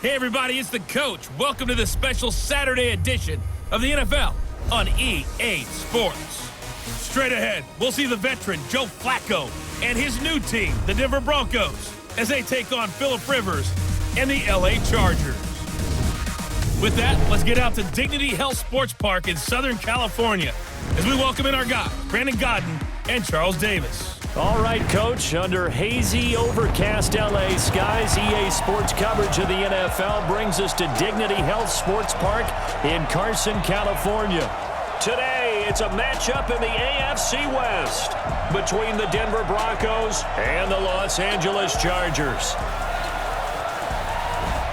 Hey everybody, it's the coach. Welcome to this special Saturday edition of the NFL on EA Sports. Straight ahead, we'll see the veteran Joe Flacco and his new team, the Denver Broncos, as they take on Phillip Rivers and the LA Chargers. With that, let's get out to Dignity Health Sports Park in Southern California as we welcome in our guys, Brandon Godden and Charles Davis. All right, Coach. Under hazy, overcast LA skies, EA Sports coverage of the NFL brings us to Dignity Health Sports Park in Carson, California. Today, it's a matchup in the AFC West between the Denver Broncos and the Los Angeles Chargers.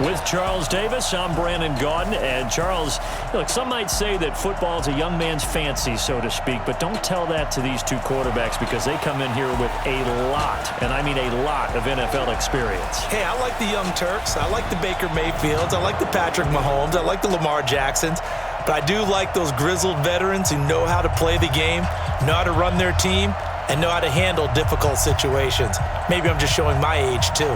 With Charles Davis, I'm Brandon Godden. And Charles, look, some might say that football is a young man's fancy, so to speak, but don't tell that to these two quarterbacks because they come in here with a lot, and I mean a lot, of NFL experience. Hey, I like the Young Turks. I like the Baker Mayfields. I like the Patrick Mahomes. I like the Lamar Jacksons. But I do like those grizzled veterans who know how to play the game, know how to run their team, and know how to handle difficult situations. Maybe I'm just showing my age, too.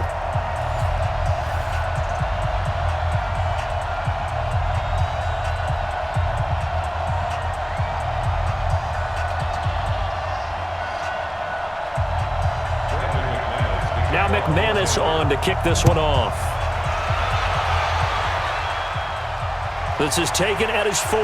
Now McManus on to kick this one off. This is taken at his 4.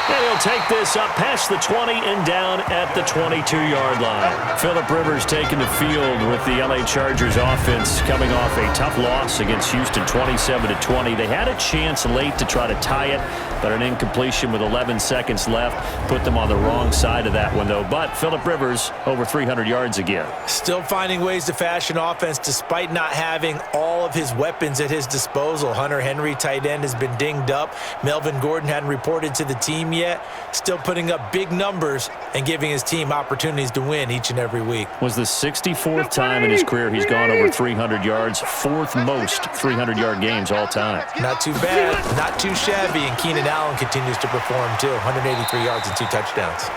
And he'll take this up past the 20 and down at the 22-yard line. Phillip Rivers taking the field with the LA Chargers offense coming off a tough loss against Houston 27-20. They had a chance late to try to tie it, but an incompletion with 11 seconds left put them on the wrong side of that one, though. But Phillip Rivers over 300 yards again. Still finding ways to fashion offense despite not having all of his weapons at his disposal. Hunter Henry, tight end, has been dinged up. Melvin Gordon hadn't reported to the team yet. Still putting up big numbers and giving his team opportunities to win each and every week. Was the 64th time in his career he's gone over 300 yards, fourth most 300-yard games all time. Not too bad, not too shabby, and Keenan Allen continues to perform too. 183 yards and 2 touchdowns.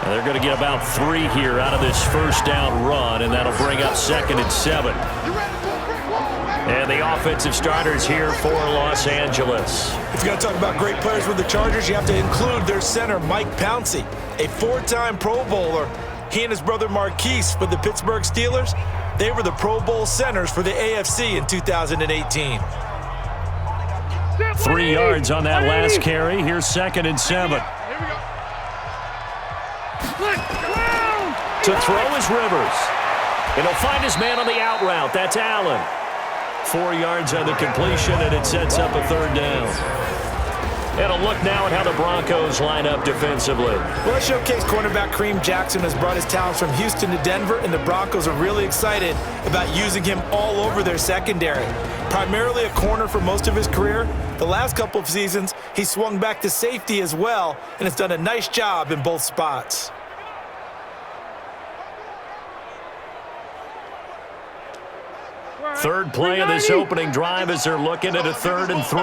And they're going to get about 3 here out of this first down run, and that'll bring up 2nd and 7. And the offensive starters here for Los Angeles. If you're going to talk about great players with the Chargers, you have to include their center, Mike Pouncey, a 4-time Pro Bowler. He and his brother Marquise with the Pittsburgh Steelers, they were the Pro Bowl centers for the AFC in 2018. 3 yards on that last carry. Here's 2nd and 7. To throw is Rivers. And he'll find his man on the out route. That's Allen. 4 yards on the completion, and it sets up a 3rd down. And a look now at how the Broncos line up defensively. Well, showcase cornerback Kareem Jackson has brought his talents from Houston to Denver, and the Broncos are really excited about using him all over their secondary. Primarily a corner for most of his career, the last couple of seasons he swung back to safety as well, and has done a nice job in both spots. Third play of this opening drive as they're looking at a 3rd and 3.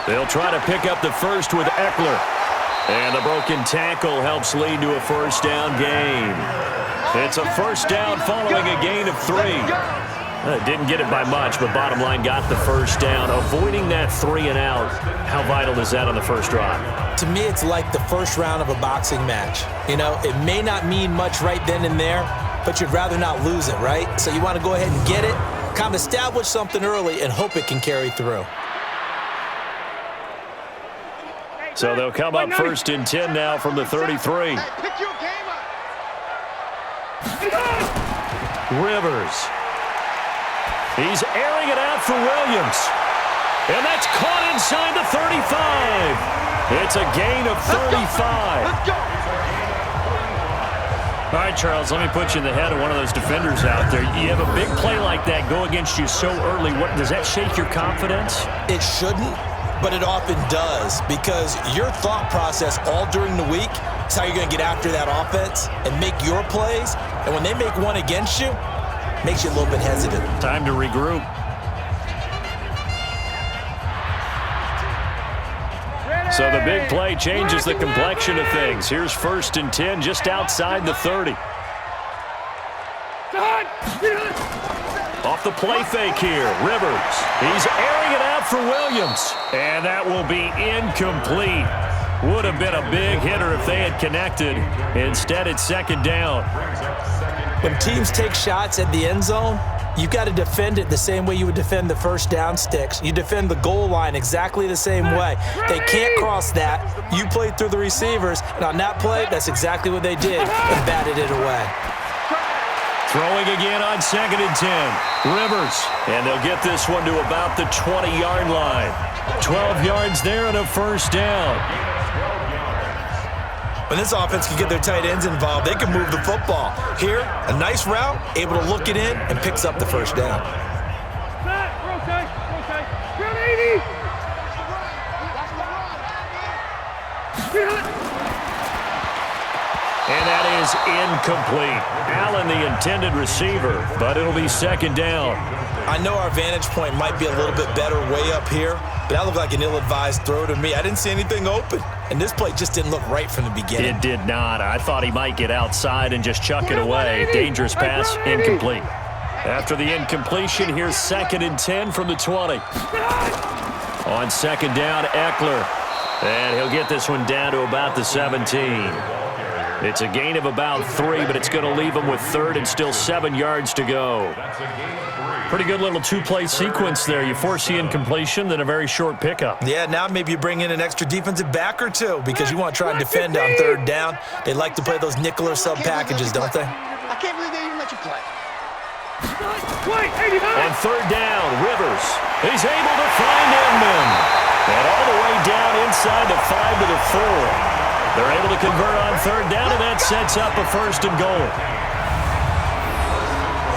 They'll try to pick up the first with Eckler. And the broken tackle helps lead to a first down gain. It's a first down following a gain of 3. Didn't get it by much, but bottom line got the first down. Avoiding that 3 and out, how vital is that on the first drive? To me, it's like the first round of a boxing match. You know, it may not mean much right then and there, but you'd rather not lose it, right? So you want to go ahead and get it, kind of establish something early, and hope it can carry through. So they'll come up 1st and 10 now from the 33. Rivers. He's airing it out for Williams. And that's caught inside the 35. It's a gain of 35. All right, Charles, let me put you in the head of one of those defenders out there. You have a big play like that go against you so early. What, does that shake your confidence? It shouldn't, but it often does, because your thought process all during the week is how you're going to get after that offense and make your plays. And when they make one against you, makes you a little bit hesitant. Time to regroup. So the big play changes the complexion of things. Here's 1st and 10 just outside the 30. Off the play fake here, Rivers. He's airing it out for Williams. And that will be incomplete. Would have been a big hitter if they had connected. Instead, it's second down. When teams take shots at the end zone, you've got to defend it the same way you would defend the first down sticks. You defend the goal line exactly the same way. They can't cross that. You played through the receivers, and on that play, that's exactly what they did and batted it away. Throwing again on 2nd and 10. Rivers, and they'll get this one to about the 20-yard line. 12 yards there and a first down. When this offense can get their tight ends involved, they can move the football. Here, a nice route, able to look it in, and picks up the first down. And that is incomplete. Allen, the intended receiver, but it'll be second down. I know our vantage point might be a little bit better way up here, but that looked like an ill-advised throw to me. I didn't see anything open, and this play just didn't look right from the beginning. It did not. I thought he might get outside and just chuck it away. Dangerous pass, incomplete. After the incompletion, here's 2nd and 10 from the 20. On second down, Eckler. And he'll get this one down to about the 17. It's a gain of about 3, but it's going to leave him with 3rd and still 7 yards to go. Pretty good little two-play sequence there. You force the incompletion, then a very short pickup. Yeah, now maybe you bring in an extra defensive back or two because you want to try and defend on 3rd down. They like to play those nickel or sub packages, don't they? I can't believe they even let you play. On 3rd down, Rivers. He's able to find Inman. And all the way down inside the 5 to the 4. They're able to convert on 3rd down, and that sets up a 1st and goal.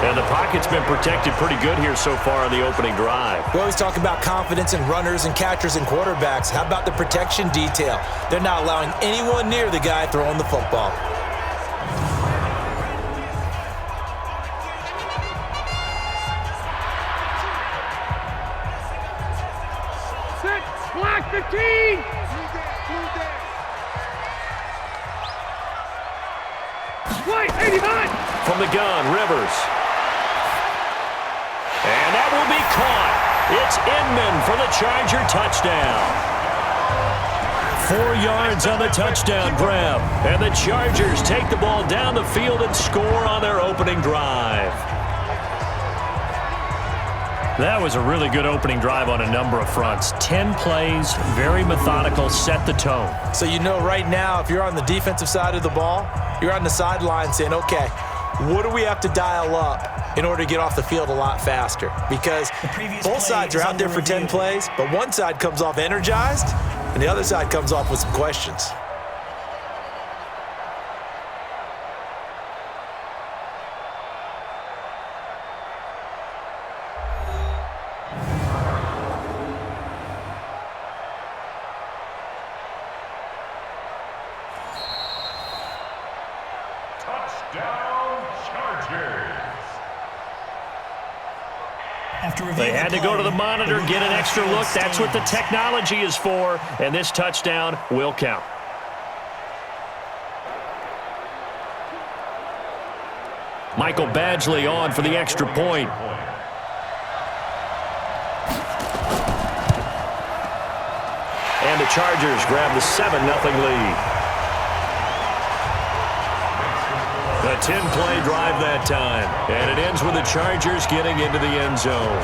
And the pocket's been protected pretty good here so far on the opening drive. We always talk about confidence in runners and catchers and quarterbacks. How about the protection detail? They're not allowing anyone near the guy throwing the football. Black 15! White 89! From the gun, Rivers. And that will be caught. It's Inman for the Charger touchdown. 4 yards on the touchdown grab. And the Chargers take the ball down the field and score on their opening drive. That was a really good opening drive on a number of fronts. 10 plays, very methodical, set the tone. So you know right now, if you're on the defensive side of the ball, you're on the sideline saying, okay, what do we have to dial up in order to get off the field a lot faster? Because both sides are out there for 10 plays, but one side comes off energized, and the other side comes off with some questions. They had to go to the monitor, get an extra look. That's what the technology is for, and this touchdown will count. Michael Badgley on for the extra point. And the Chargers grab the 7-0 lead. A 10-play drive that time, and it ends with the Chargers getting into the end zone.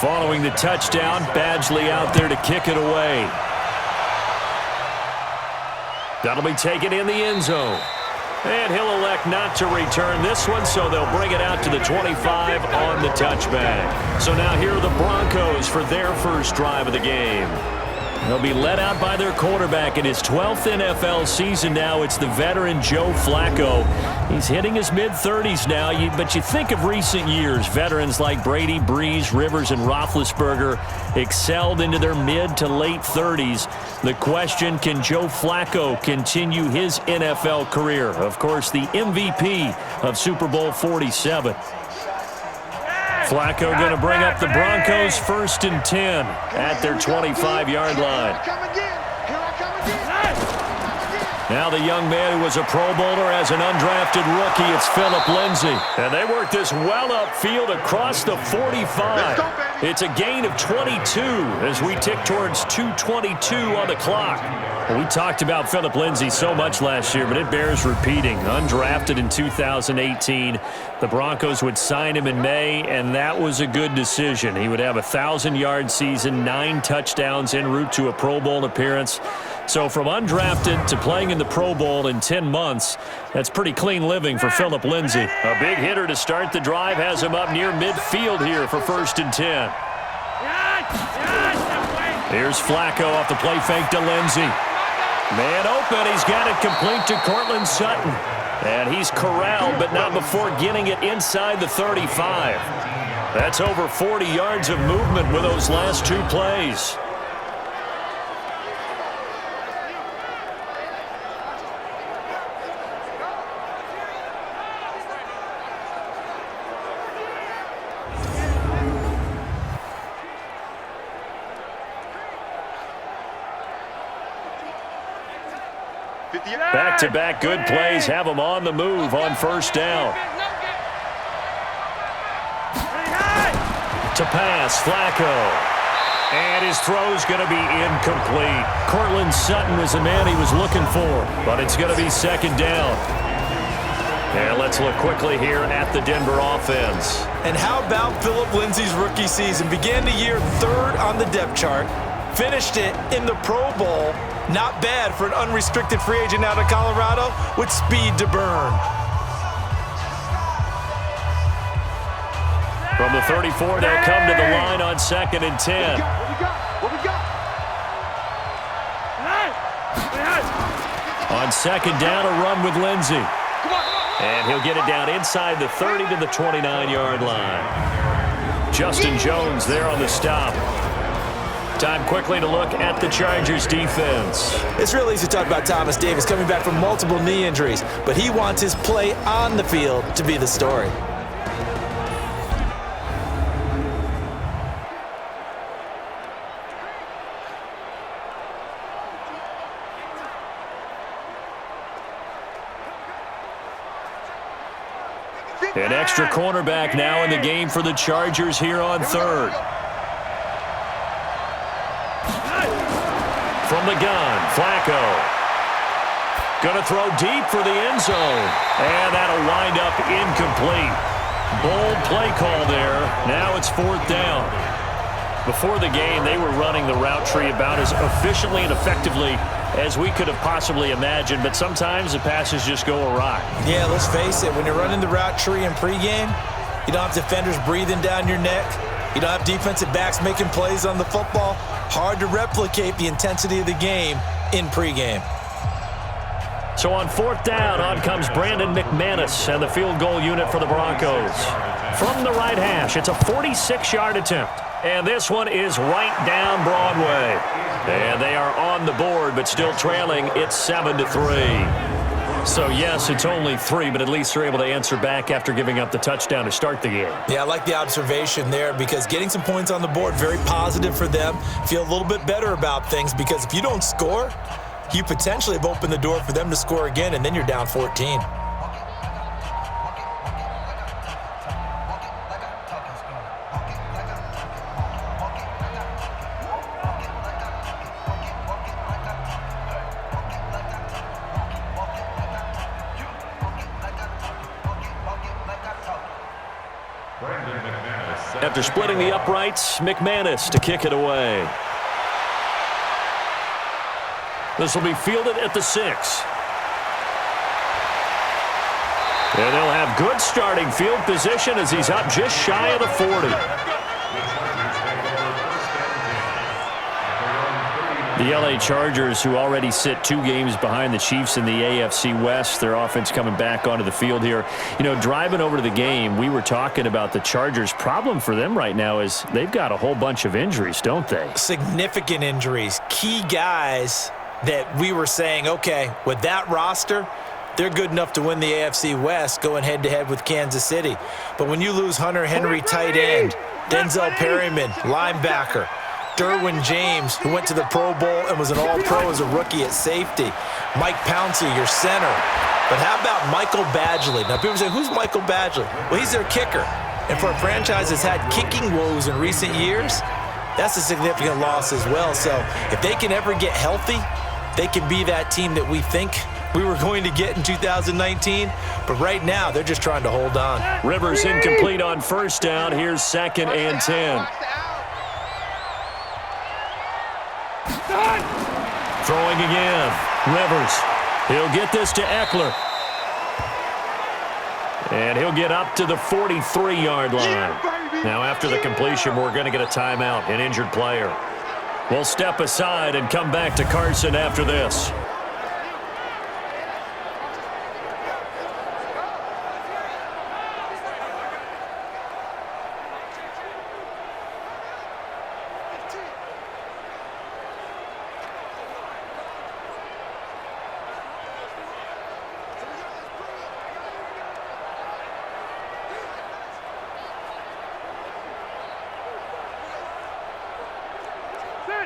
Following the touchdown, Badgley out there to kick it away. That'll be taken in the end zone. And he'll elect not to return this one, so they'll bring it out to the 25 on the touchback. So now here are the Broncos for their first drive of the game. They'll be led out by their quarterback in his 12th NFL season now. It's the veteran Joe Flacco. He's hitting his mid-30s now, but you think of recent years, veterans like Brady, Breeze, Rivers, and Roethlisberger excelled into their mid to late 30s. The question, can Joe Flacco continue his NFL career? Of course, the MVP of Super Bowl 47. Flacco going to bring up the Broncos 1st and 10 at their 25-yard line. Now the young man who was a Pro Bowler as an undrafted rookie, it's Phillip Lindsay. And they work this well upfield across the 45. It's a gain of 22 as we tick towards 2:22 on the clock. Well, we talked about Phillip Lindsay so much last year, but it bears repeating. Undrafted in 2018. The Broncos would sign him in May, and that was a good decision. He would have a 1,000-yard season, 9 touchdowns en route to a Pro Bowl appearance. So from undrafted to playing in the Pro Bowl in 10 months, that's pretty clean living for Phillip Lindsay. A big hitter to start the drive has him up near midfield here for 1st and 10. Here's Flacco off the play fake to Lindsay. Man open, he's got it complete to Cortland Sutton. And he's corralled, but not before getting it inside the 35. That's over 40 yards of movement with those last 2 plays. Back-to-back good plays have him on the move on 1st down. To pass, Flacco. And his throw's going to be incomplete. Cortland Sutton was the man he was looking for, but it's going to be 2nd down. And let's look quickly here at the Denver offense. And how about Phillip Lindsay's rookie season? Began the year 3rd on the depth chart. Finished it in the Pro Bowl. Not bad for an unrestricted free agent out of Colorado with speed to burn. From the 34, they'll come to the line on 2nd and 10. What we got? On 2nd down, a run with Lindsay. And he'll get it down inside the 30 to the 29-yard line. Justin Jones there on the stop. Time quickly to look at the Chargers defense. It's real easy to talk about Thomas Davis coming back from multiple knee injuries, but he wants his play on the field to be the story. An extra cornerback now in the game for the Chargers here on 3rd. From the gun, Flacco. Gonna throw deep for the end zone. And that'll wind up incomplete. Bold play call there. Now it's 4th down. Before the game, they were running the route tree about as efficiently and effectively as we could have possibly imagined, but sometimes the passes just go awry. Yeah, let's face it, when you're running the route tree in pregame, you don't have defenders breathing down your neck. You don't have defensive backs making plays on the football. Hard to replicate the intensity of the game in pregame. So on 4th down, on comes Brandon McManus and the field goal unit for the Broncos. From the right hash, it's a 46-yard attempt. And this one is right down Broadway. And they are on the board, but still trailing. It's 7-3. So, yes, it's only 3, but at least they're able to answer back after giving up the touchdown to start the game. Yeah, I like the observation there because getting some points on the board, very positive for them. Feel a little bit better about things because if you don't score, you potentially have opened the door for them to score again, and then you're down 14. After splitting the uprights, McManus to kick it away. This will be fielded at the 6. And they'll have good starting field position as he's up just shy of the 40. The LA Chargers, who already sit 2 games behind the Chiefs in the AFC West, their offense coming back onto the field here. You know, driving over to the game, we were talking about the Chargers. Problem for them right now is they've got a whole bunch of injuries, don't they? Significant injuries. Key guys that we were saying, okay, with that roster, they're good enough to win the AFC West going head-to-head with Kansas City. But when you lose Hunter Henry, tight end, Denzel Perryman, linebacker, Derwin James, who went to the Pro Bowl and was an all-pro as a rookie at safety, Mike Pouncey, your center. But how about Michael Badgley? Now, people say, who's Michael Badgley? Well, he's their kicker. And for a franchise that's had kicking woes in recent years, that's a significant loss as well. So if they can ever get healthy, they can be that team that we think we were going to get in 2019. But right now, they're just trying to hold on. Rivers incomplete on first down. Here's 2nd and 10. Throwing again. Rivers. He'll get this to Eckler. And he'll get up to the 43-yard line. Now, after the completion, we're going to get a timeout, an injured player. We'll step aside and come back to Carson after this.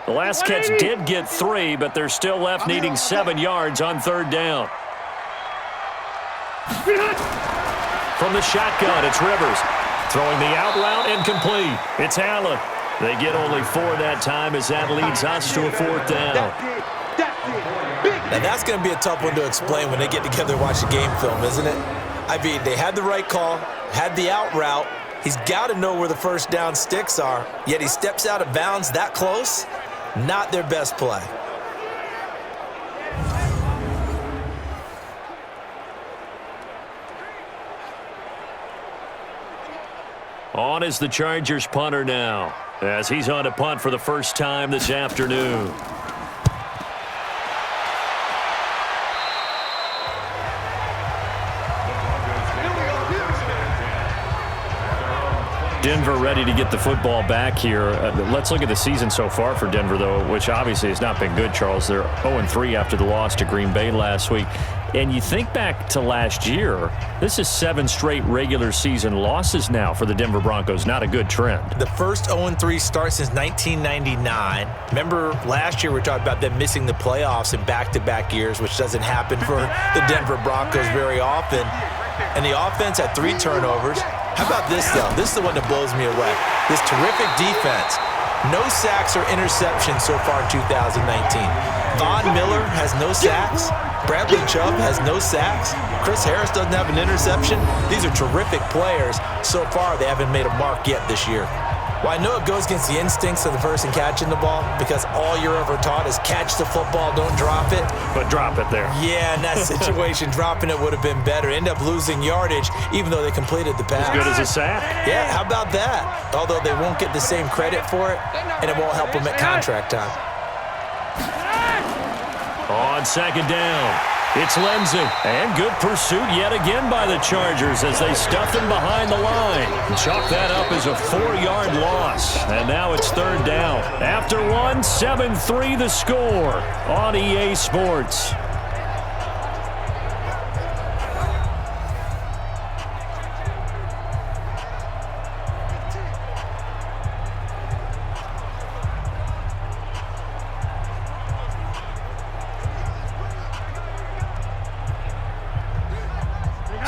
The last catch did get 3, but they're still left needing 7 yards on 3rd down. From the shotgun, it's Rivers. Throwing the out route incomplete. It's Allen. They get only 4 that time as that leads us to a 4th down. Now, that's going to be a tough one to explain when they get together and watch the game film, isn't it? I mean, they had the right call, had the out route. He's got to know where the first down sticks are, yet he steps out of bounds that close. Not their best play. On is the Chargers punter now, as he's on to punt for the first time this afternoon. Denver ready to get the football back here. Let's look at the season so far for Denver, though, which obviously has not been good, Charles. They're 0-3 after the loss to Green Bay last week. And you think back to last year, this is 7 straight regular season losses now for the Denver Broncos. Not a good trend. The first 0-3 start since 1999. Remember last year we talked about them missing the playoffs in back-to-back years, which doesn't happen for the Denver Broncos very often. And the offense had 3 turnovers. How about this, though? This is the one that blows me away. This terrific defense. No sacks or interceptions so far in 2019. Von Miller has no sacks. Bradley Chubb has no sacks. Chris Harris doesn't have an interception. These are terrific players. So far, they haven't made a mark yet this year. Well, I know it goes against the instincts of the person catching the ball because all you're ever taught is catch the football, don't drop it. But drop it there. Yeah, in that situation, dropping it would have been better. End up losing yardage even though they completed the pass. As good as a sack. Yeah, how about that? Although they won't get the same credit for it, and it won't help them at contract time. On 2nd down, it's Lindsay. And good pursuit yet again by the Chargers as they stuff him behind the line. Chalk that up as a 4-yard loss. And now it's 3rd down. After 1, 7-3 the score on EA Sports.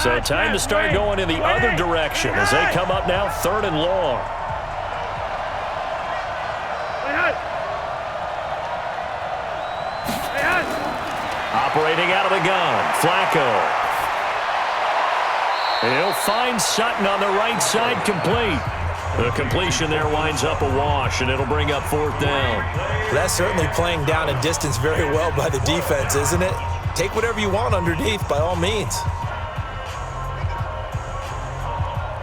So time to start going in the other direction as they come up now 3rd and long. Operating out of the gun, Flacco. And he'll find Sutton on the right side, complete. The completion there winds up a wash, and it'll bring up 4th down. Well, that's certainly playing down a distance very well by the defense, isn't it? Take whatever you want underneath, by all means.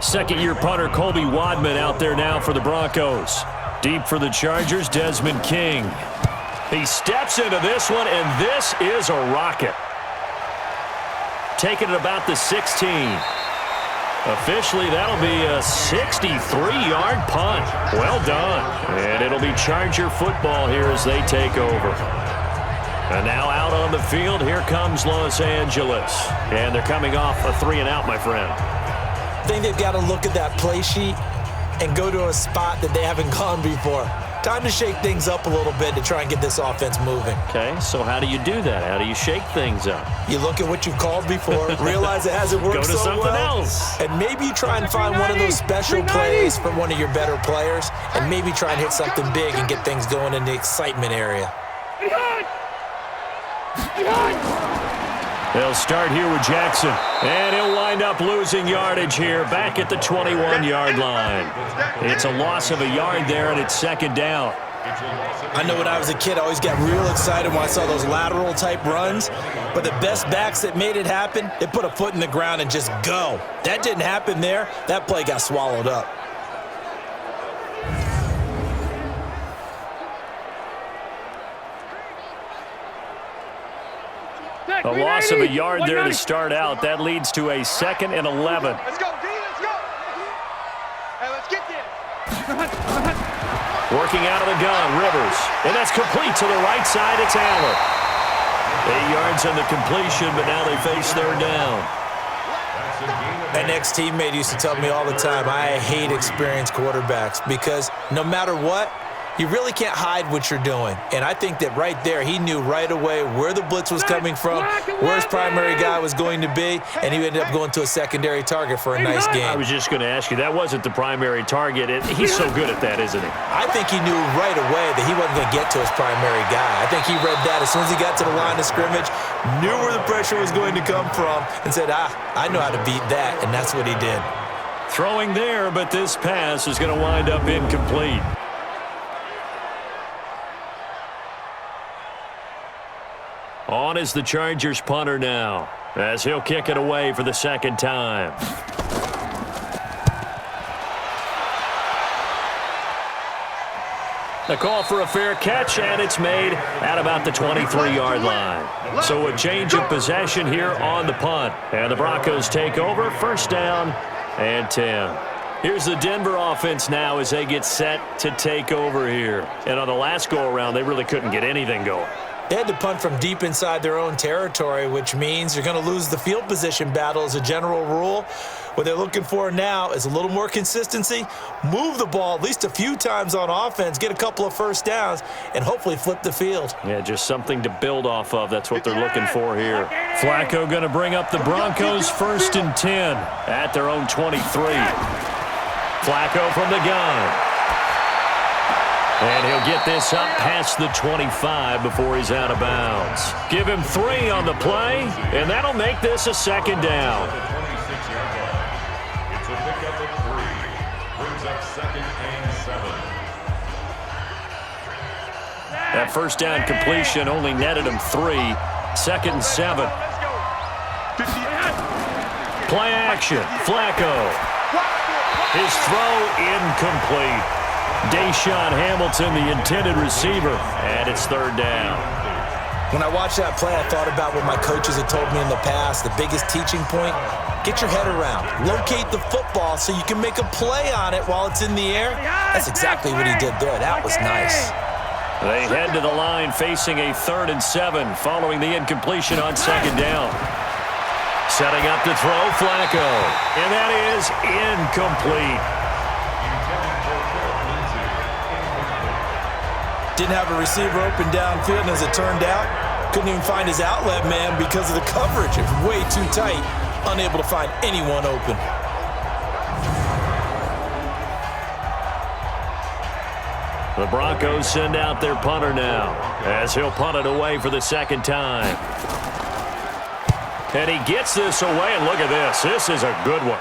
Second-year punter Colby Wadman out there now for the Broncos. Deep for the Chargers, Desmond King. He steps into this one, and this is a rocket. Taking it about the 16. Officially, that'll be a 63-yard punt. Well done. And it'll be Charger football here as they take over. And now out on the field, here comes Los Angeles. And they're coming off a 3-and-out, my friend. I think they've got to look at that play sheet and go to a spot that they haven't gone before. Time to shake things up a little bit to try and get this offense moving. Okay, so how do you do that? How do you shake things up? You look at what you've called before, realize it hasn't worked Go to so something well, else. and maybe you try and find one of those special plays from one of your better players, and maybe try and hit something big and get things going in the excitement area. They'll start here with Jackson, and he'll wind up losing yardage here back at the 21-yard line. It's a loss of a yard there, and it's second down. I know when I was a kid, I always got real excited when I saw those lateral-type runs, but the best backs that made it happen, they put a foot in the ground and just go. That didn't happen there. That play got swallowed up. A loss of a yard there to start out. That leads to a 2nd and 11. Let's go, D, let's go. Hey, let's get there. Working out of the gun, Rivers. And that's complete to the right side. It's Allen. 8 yards on the completion, but now they face third down. An ex-teammate used to tell me all the time, I hate experienced quarterbacks because no matter what, you really can't hide what you're doing. And I think that right there, he knew right away where the blitz was coming from, where his primary guy was going to be, and he ended up going to a secondary target for a nice game. I was just going to ask you, that wasn't the primary target. He's so good at that, isn't he? I think he knew right away that he wasn't going to get to his primary guy. I think he read that as soon as he got to the line of scrimmage, knew where the pressure was going to come from, and said, I know how to beat that, and that's what he did. Throwing there, but this pass is going to wind up incomplete. On is the Chargers punter now, as he'll kick it away for the second time. The call for a fair catch, and it's made at about the 23-yard line. So a change of possession here on the punt. And the Broncos take over, first down and 10. Here's the Denver offense now as they get set to take over here. And on the last go-around, they really couldn't get anything going. They had to punt from deep inside their own territory, which means you're going to lose the field position battle as a general rule. What they're looking for now is a little more consistency, move the ball at least a few times on offense, get a couple of first downs, and hopefully flip the field. Yeah, just something to build off of. That's what they're looking for here. Flacco going to bring up the Broncos first and 10 at their own 23. Flacco from the gun. And he'll get this up past the 25 before he's out of bounds. Give him 3 on the play, and that'll make this a second down. It's a pickup of 3. Brings up 2nd and 7. That first down completion only netted him 3. 2nd and 7. Play action. Flacco. His throw incomplete. Deshaun Hamilton, the intended receiver, and it's third down. When I watched that play, I thought about what my coaches had told me in the past. The biggest teaching point, get your head around. Locate the football so you can make a play on it while it's in the air. That's exactly what he did there. That was nice. They head to the line facing a 3rd and 7 following the incompletion on second down. Setting up to throw, Flacco. And that is incomplete. Didn't have a receiver open downfield, and as it turned out, couldn't even find his outlet man because of the coverage. It was way too tight, unable to find anyone open. The Broncos send out their punter now, as he'll punt it away for the second time. And he gets this away, and look at this. This is a good one.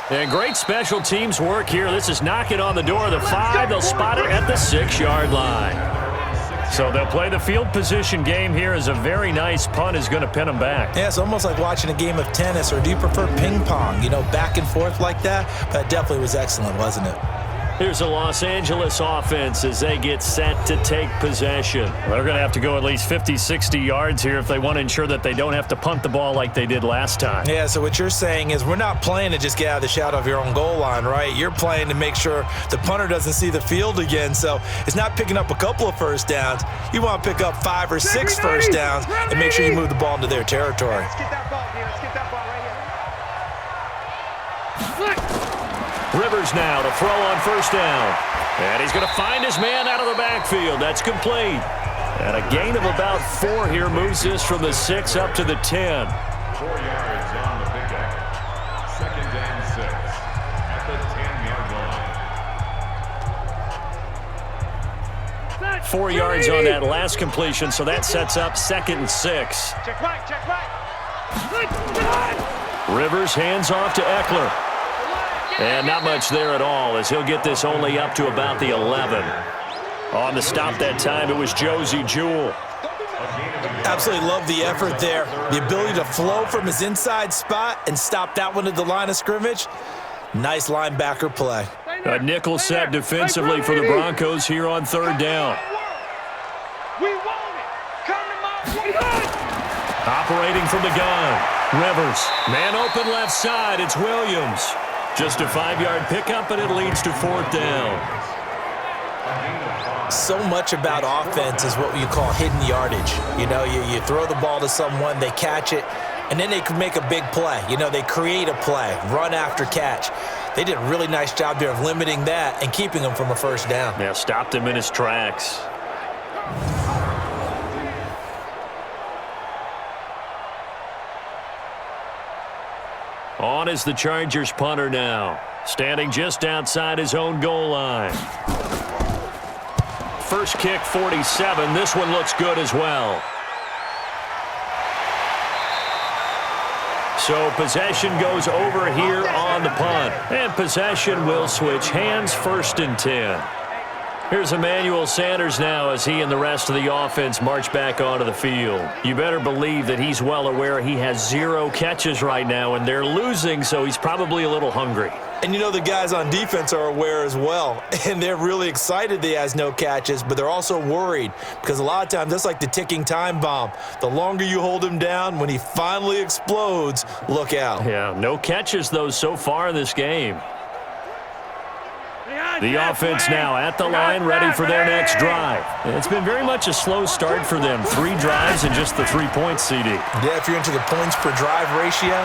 And great special teams work here. This is knocking on the door of the 5. They'll spot it at the 6-yard line. So they'll play the field position game here as a very nice punt is going to pin them back. Yeah, it's almost like watching a game of tennis, or do you prefer ping pong? You know, back and forth like that? That definitely was excellent, wasn't it? Here's a Los Angeles offense as they get set to take possession. They're going to have to go at least 50, 60 yards here if they want to ensure that they don't have to punt the ball like they did last time. Yeah, so what you're saying is we're not playing to just get out of the shadow of your own goal line, right? You're playing to make sure the punter doesn't see the field again. So it's not picking up a couple of first downs. You want to pick up 5 or 6 first downs and make sure you move the ball into their territory. Let's get that ball, Let's get that ball right here. Rivers now to throw on first down. And he's going to find his man out of the backfield. That's complete. And a gain of about 4 here moves this from the 6 up to the 10. 4 yards on the pickup. 2nd and 6 at the 10-yard line. 4 yards on that last completion, so that sets up 2nd and 6. Check right, check right. Rivers hands off to Eckler. And not much there at all as he'll get this only up to about the 11. On the stop that time, it was Josie Jewell. Absolutely love the effort there. The ability to flow from his inside spot and stop that one at the line of scrimmage. Nice linebacker play. A nickel set defensively for the Broncos here on 3rd down. We want it. Come to my Operating from the gun. Rivers. Man open left side. It's Williams. Just a 5-yard pickup, and it leads to 4th down. So much about offense is what you call hidden yardage. You know, you throw the ball to someone, they catch it, and then they can make a big play. You know, they create a play, run after catch. They did a really nice job there of limiting that and keeping him from a first down. Yeah, stopped him in his tracks. On is the Chargers punter now, standing just outside his own goal line. First kick, 47. This one looks good as well. So possession goes over here on the punt. And possession will switch hands, 1st and 10. Here's Emmanuel Sanders now as he and the rest of the offense march back onto the field. You better believe that he's well aware he has 0 catches right now, and they're losing, so he's probably a little hungry. And you know the guys on defense are aware as well, and they're really excited that he has no catches, but they're also worried because a lot of times that's like the ticking time bomb. The longer you hold him down, when he finally explodes, look out. Yeah, no catches, though, so far in this game. The offense now at the line, ready for their next drive. It's been very much a slow start for them. 3 drives and just the 3 points, CD. Yeah, if you're into the points per drive ratio,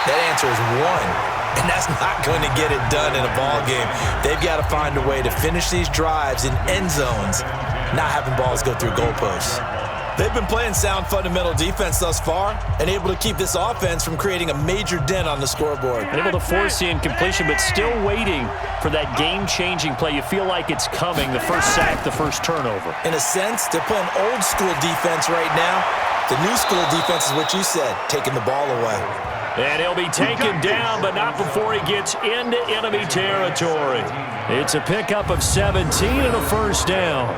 that answer is 1. And that's not going to get it done in a ball game. They've got to find a way to finish these drives in end zones, not having balls go through goalposts. They've been playing sound fundamental defense thus far and able to keep this offense from creating a major dent on the scoreboard. Able to force the incompletion, but still waiting for that game-changing play. You feel like it's coming, the first sack, the first turnover. In a sense, they're playing old school defense right now. The new school defense is what you said, taking the ball away. And he'll be taken down, but not before he gets into enemy territory. It's a pickup of 17 and a first down.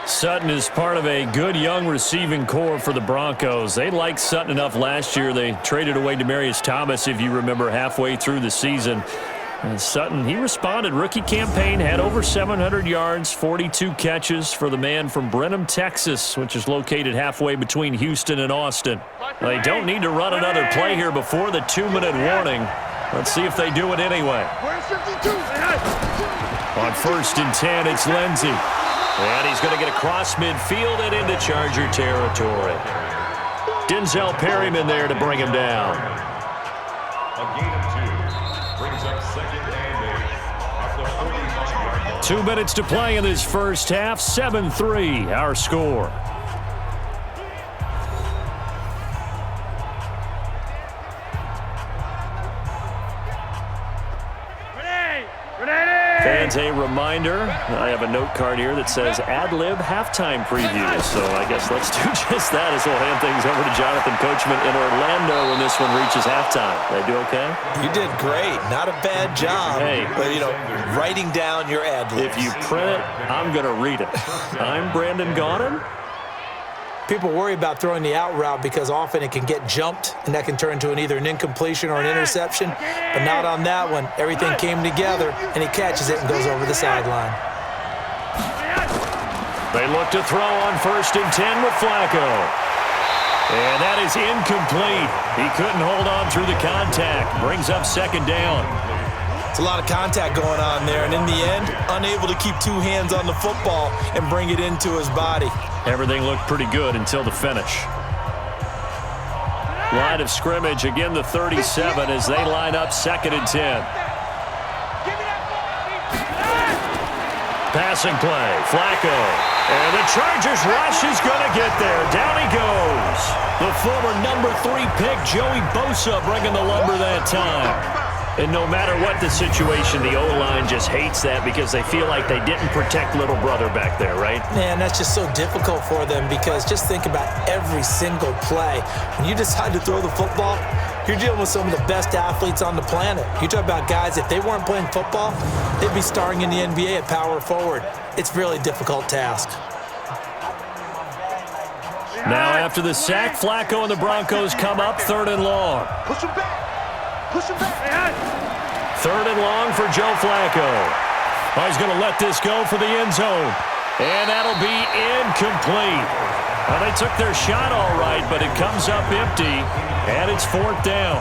Sutton is part of a good young receiving core for the Broncos. They liked Sutton enough last year. They traded away Demaryius Thomas, if you remember, halfway through the season. And Sutton, he responded. Rookie campaign, had over 700 yards, 42 catches for the man from Brenham, Texas, which is located halfway between Houston and Austin. They don't need to run another play here before the 2-minute warning. Let's see if they do it anyway. On 1st and 10, it's Lindsay. And he's going to get across midfield and into Charger territory. Denzel Perryman there to bring him down. A gain of 2 brings up 2nd and 8 at the 45-yard line. 2 minutes to play in this first half. 7-3, our score. Fans, a reminder, I have a note card here that says ad-lib halftime preview. So I guess let's do just that as we'll hand things over to Jonathan Coachman in Orlando when this one reaches halftime. Did I do okay? You did great. Not a bad job. Hey. But, you know, writing down your ad-libs. If you print it, I'm going to read it. I'm Brandon Gaunan. People worry about throwing the out route because often it can get jumped, and that can turn into either an incompletion or an interception. But not on that one. Everything came together, and he catches it and goes over the sideline. They look to throw on 1st and 10 with Flacco. And that is incomplete. He couldn't hold on through the contact. Brings up 2nd down. It's a lot of contact going on there, and in the end, unable to keep 2 hands on the football and bring it into his body. Everything looked pretty good until the finish. Line of scrimmage, again the 37 as they line up 2nd and 10. Passing play, Flacco. And the Chargers rush is going to get there. Down he goes. The former number 3 pick, Joey Bosa, bringing the lumber that time. And no matter what the situation, the O-line just hates that because they feel like they didn't protect little brother back there, right? Man, that's just so difficult for them because just think about every single play. When you decide to throw the football, you're dealing with some of the best athletes on the planet. You talk about guys, if they weren't playing football, they'd be starring in the NBA at power forward. It's a really difficult task. Now after the sack, Flacco and the Broncos come up 3rd and long. Push him back. Push him back. 3rd and long for Joe Flacco. Oh, he's going to let this go for the end zone. And that'll be incomplete. Well, they took their shot all right, but it comes up empty, and it's 4th down.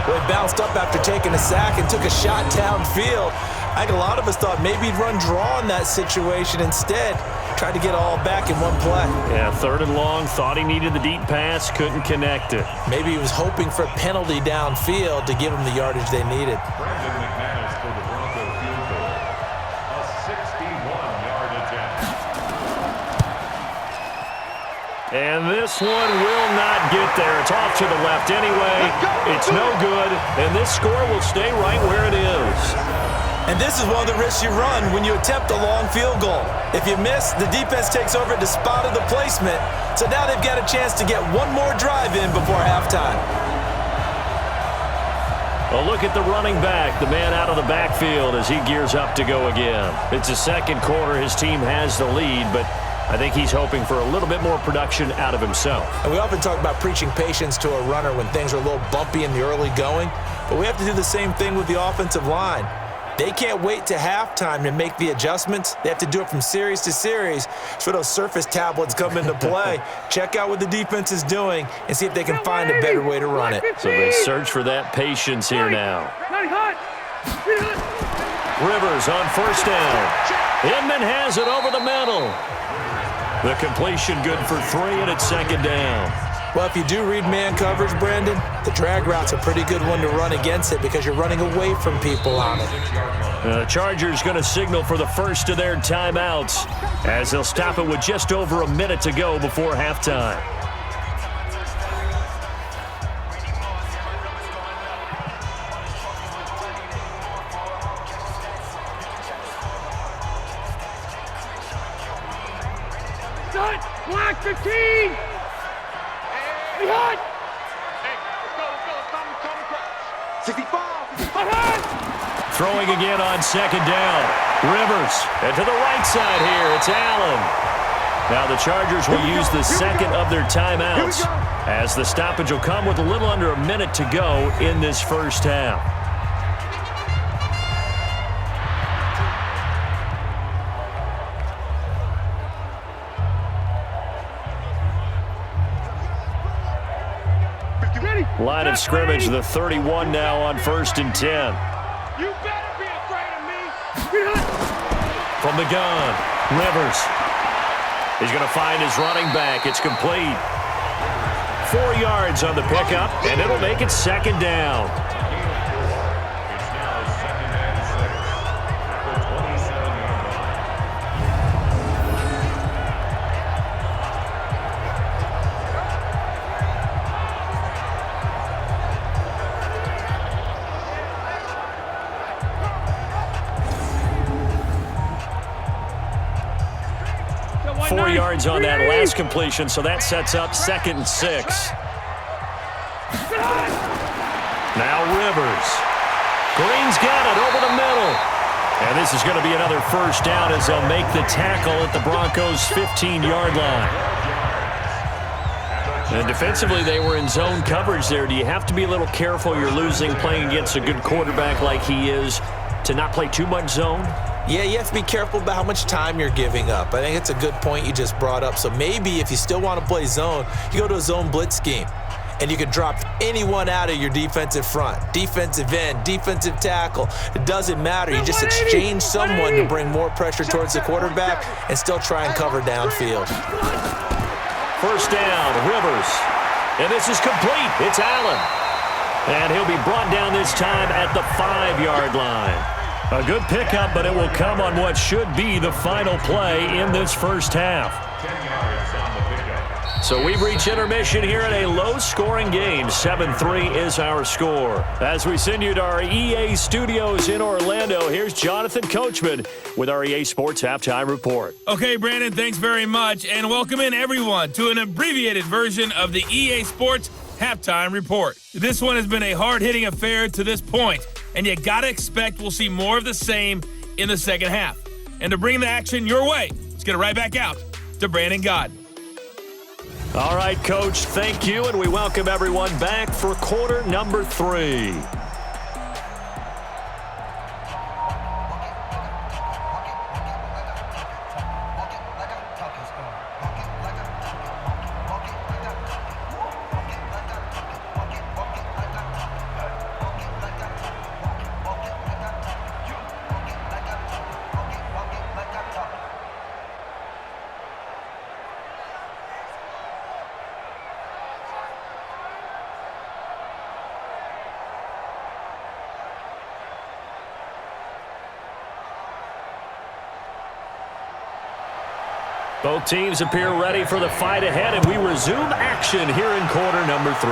Well, he bounced up after taking a sack and took a shot downfield. I think a lot of us thought maybe he'd run draw in that situation instead. Tried to get it all back in one play. Yeah, 3rd and long, thought he needed the deep pass, couldn't connect it. Maybe he was hoping for a penalty downfield to give him the yardage they needed. Brandon McManus for the Bronco field goal. A 61-yard attempt. And this one will not get there. It's off to the left anyway. It's no good, and this score will stay right where it is. And this is one of the risks you run when you attempt a long field goal. If you miss, the defense takes over at the spot of the placement. So now they've got a chance to get one more drive in before halftime. A look at the running back, the man out of the backfield as he gears up to go again. It's the 2nd quarter. His team has the lead, but I think he's hoping for a little bit more production out of himself. And we often talk about preaching patience to a runner when things are a little bumpy in the early going, but we have to do the same thing with the offensive line. They can't wait to halftime to make the adjustments. They have to do it from series to series so those surface tablets come into play. Check out what the defense is doing and see if they can find a better way to run it. So they search for that patience here now. Rivers on 1st down. Inman has it over the middle. The completion good for 3, and it's 2nd down. Well, if you do read man coverage, Brandon, the drag route's a pretty good one to run against it because you're running away from people on it. The Chargers going to signal for the first of their timeouts as they'll stop it with just over a minute to go before halftime. Black 15! Behind! Hey, let's go. It's 65. Throwing again on 2nd down. Rivers. And to the right side here, it's Allen. Now the Chargers will use the 2nd of their timeouts as the stoppage will come with a little under a minute to go in this first half. Line of scrimmage, the 31 now on 1st and 10. You better be afraid of me. From the gun, Rivers. He's going to find his running back. It's complete. 4 yards on the pickup, and it'll make it 2nd down. It's now 2nd and 6 at the 27-yard line. Four yards on that last completion, so that sets up 2nd and 6. Now Rivers. Green's got it over the middle. And this is going to be another first down as they'll make the tackle at the Broncos' 15-yard line. And defensively, they were in zone coverage there. Do you have to be a little careful? You're losing playing against a good quarterback like he is to not play too much zone? Yeah, you have to be careful about how much time you're giving up. I think it's a good point you just brought up. So maybe if you still want to play zone, you go to a zone blitz scheme. And you can drop anyone out of your defensive front, defensive end, defensive tackle. It doesn't matter. You just exchange someone to bring more pressure towards the quarterback and still try and cover downfield. First down, Rivers. And this is complete. It's Allen. And he'll be brought down this time at the 5-yard line. A good pickup, but it will come on what should be the final play in this first half. 10 yards on the pickup. So we've reached intermission here in a low-scoring game. 7-3 is our score. As we send you to our EA studios in Orlando, here's Jonathan Coachman with our EA Sports Halftime Report. Okay, Brandon, thanks very much, and welcome in everyone to an abbreviated version of the EA Sports Halftime Report. This one has been a hard-hitting affair to this point, and you gotta expect we'll see more of the same in the second half. And to bring the action your way, let's get it right back out to Brandon Godden. All right, Coach, thank you, and we welcome everyone back for quarter number 3. Both teams appear ready for the fight ahead, and we resume action here in quarter number 3.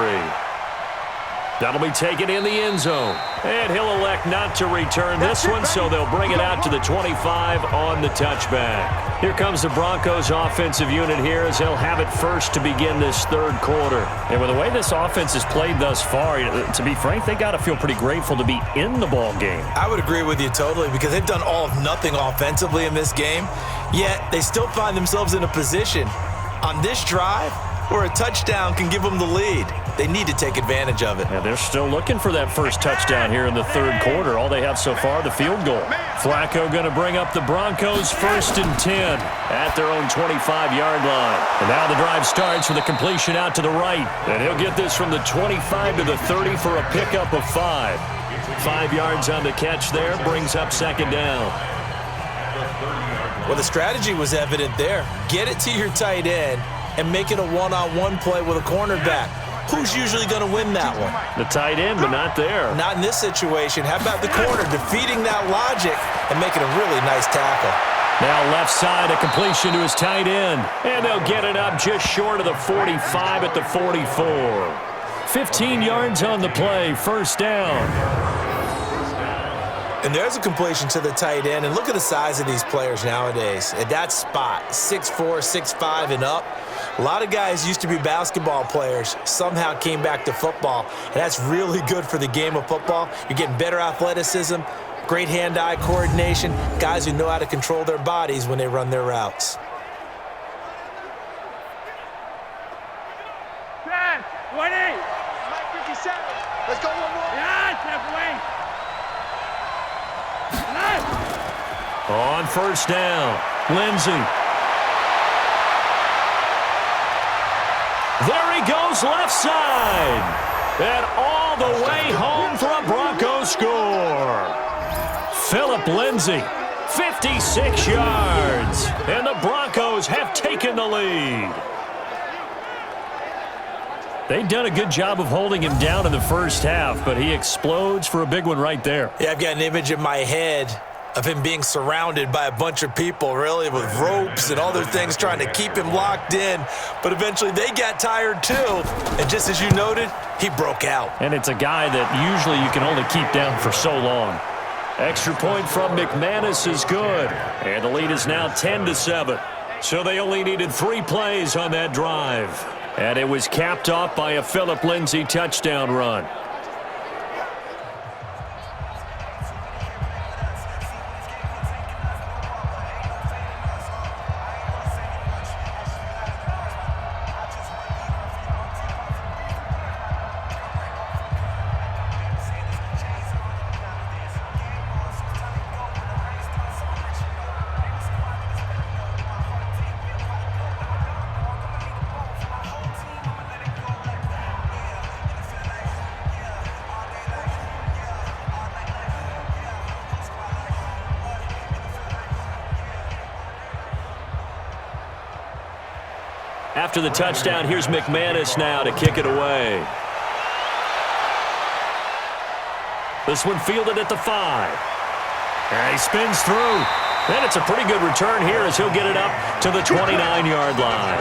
That'll be taken in the end zone. And he'll elect not to return this one, so they'll bring it out to the 25 on the touchback. Here comes the Broncos offensive unit here as they'll have it first to begin this third quarter. And with the way this offense has played thus far, to be frank, they got to feel pretty grateful to be in the ball game. I would agree with you totally because they've done all of nothing offensively in this game, yet they still find themselves in a position on this drive where a touchdown can give them the lead. They need to take advantage of it. Yeah, they're still looking for that first touchdown here in the third quarter. All they have so far, the field goal. Flacco going to bring up the Broncos 1st and 10 at their own 25-yard line. And now the drive starts with a completion out to the right. And he'll get this from the 25 to the 30 for a pickup of 5. 5 yards on the catch there, brings up second down. Well, the strategy was evident there. Get it to your tight end and make it a one-on-one play with a cornerback. Who's usually going to win that one? The tight end, but not there. Not in this situation. How about the corner defeating that logic and making a really nice tackle? Now left side, a completion to his tight end. And they'll get it up just short of the 45 at the 44. 15 yards on the play, first down. And there's a completion to the tight end. And look at the size of these players nowadays. At that spot, 6'4", 6'5", and up. A lot of guys used to be basketball players, somehow came back to football. And that's really good for the game of football. You're getting better athleticism, great hand-eye coordination, guys who know how to control their bodies when they run their routes. Pass, 20. Mike 57. Let's go one more. Yes, halfway. On first down, Lindsay. There he goes left side. And all the way home for a Broncos score. Phillip Lindsay, 56 yards. And the Broncos have taken the lead. They've done a good job of holding him down in the first half, but he explodes for a big one right there. Yeah, I've got an image in my head of him being surrounded by a bunch of people, really, with ropes and other things trying to keep him locked in. But eventually they got tired too. And just as you noted, he broke out. And it's a guy that usually you can only keep down for so long. Extra point from McManus is good. And the lead is now 10-7. So they only needed 3 plays on that drive. And it was capped off by a Phillip Lindsay touchdown run. After the touchdown, here's McManus now to kick it away. This one fielded at the 5. And he spins through. And it's a pretty good return here as he'll get it up to the 29-yard line.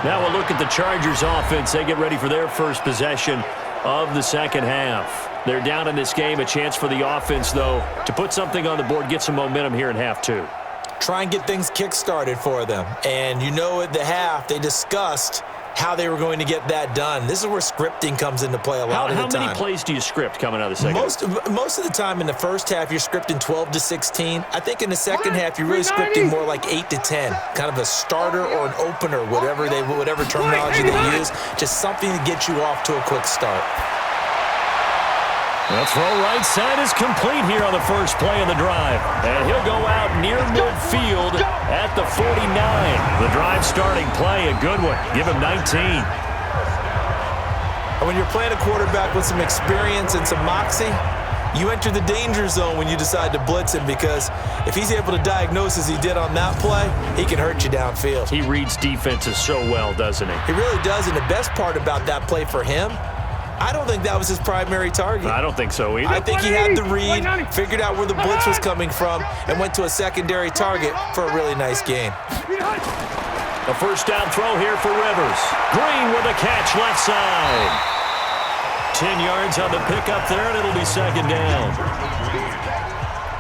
Now we'll look at the Chargers offense. They get ready for their first possession of the second half. They're down in this game. A chance for the offense, though, to put something on the board, get some momentum here in half 2. Try and get things kick-started for them. And you know at the half, they discussed how they were going to get that done. This is where scripting comes into play a lot of the time. How many plays do you script coming out of the second half? Most of the time in the first half, you're scripting 12 to 16. I think in the second half, you're really scripting more like 8 to 10. Kind of a starter or an opener, whatever terminology they use. Just something to get you off to a quick start. The throw right side is complete here on the first play of the drive. And he'll go out near midfield at the 49. The drive starting play, a good one. Give him 19. And when you're playing a quarterback with some experience and some moxie, you enter the danger zone when you decide to blitz him, because if he's able to diagnose as he did on that play, he can hurt you downfield. He reads defenses so well, doesn't he? He really does, and the best part about that play for him, I don't think that was his primary target. I don't think so either. I think he had the read, figured out where the blitz was coming from, and went to a secondary target for a really nice gain. A first down throw here for Rivers. Green with a catch left side. 10 yards on the pickup there, and it'll be second down.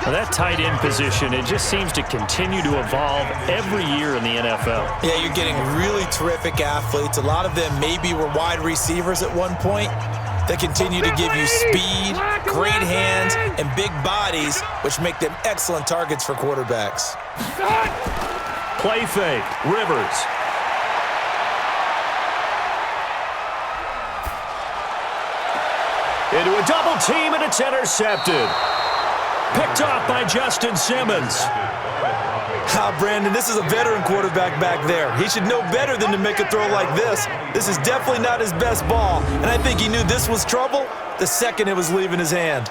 Well, that tight end position, it just seems to continue to evolve every year in the NFL. Yeah, you're getting really terrific athletes. A lot of them maybe were wide receivers at one point. They continue to give you speed, great hands, and big bodies, which make them excellent targets for quarterbacks. Play fake, Rivers. Into a double team, and it's intercepted. Picked off by Justin Simmons. Brandon, this is a veteran quarterback back there. He should know better than to make a throw like this. This is definitely not his best ball, and I think he knew this was trouble the second it was leaving his hand.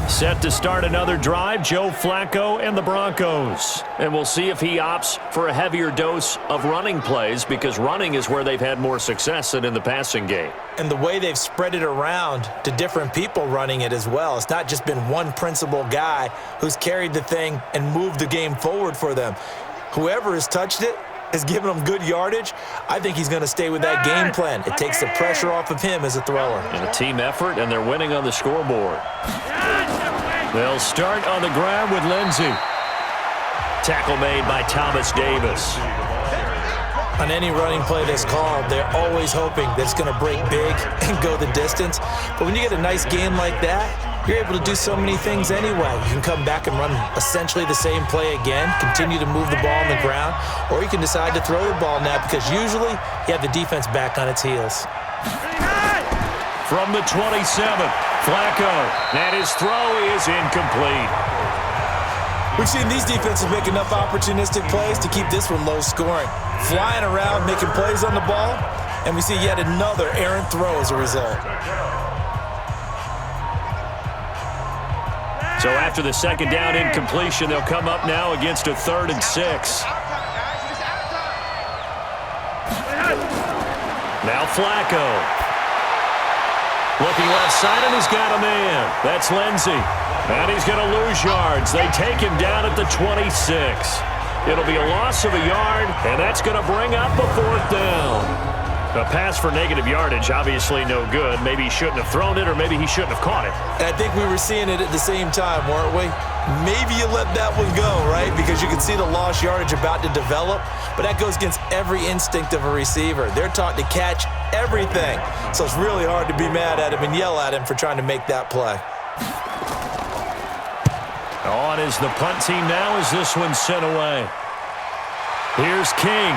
Set to start another drive, Joe Flacco and the Broncos. And we'll see if he opts for a heavier dose of running plays, because running is where they've had more success than in the passing game. And the way they've spread it around to different people running it as well. It's not just been one principal guy who's carried the thing and moved the game forward for them. Whoever has touched it has given them good yardage. I think he's going to stay with that game plan. It takes the pressure off of him as a thrower. And a team effort, and they're winning on the scoreboard. They'll start on the ground with Lindsay. Tackle made by Thomas Davis. On any running play that's called, they're always hoping that it's going to break big and go the distance. But when you get a nice gain like that, you're able to do so many things anyway. You can come back and run essentially the same play again, continue to move the ball on the ground, or you can decide to throw the ball now, because usually you have the defense back on its heels. From the 27, Flacco, and his throw is incomplete. We've seen these defenses make enough opportunistic plays to keep this one low scoring. Flying around, making plays on the ball, and we see yet another errant throw as a result. So after the second down incompletion, they'll come up now against a 3rd and 6. Now Flacco. Looking left side, and he's got a man. That's Lindsay. And he's going to lose yards. They take him down at the 26. It'll be a loss of a yard, and that's going to bring up a 4th down. A pass for negative yardage, obviously no good. Maybe he shouldn't have thrown it, or maybe he shouldn't have caught it. And I think we were seeing it at the same time, weren't we? Maybe you let that one go, right? Because you can see the lost yardage about to develop, but that goes against every instinct of a receiver. They're taught to catch everything, so it's really hard to be mad at him and yell at him for trying to make that play. On is the punt team now as this one's sent away. Here's King.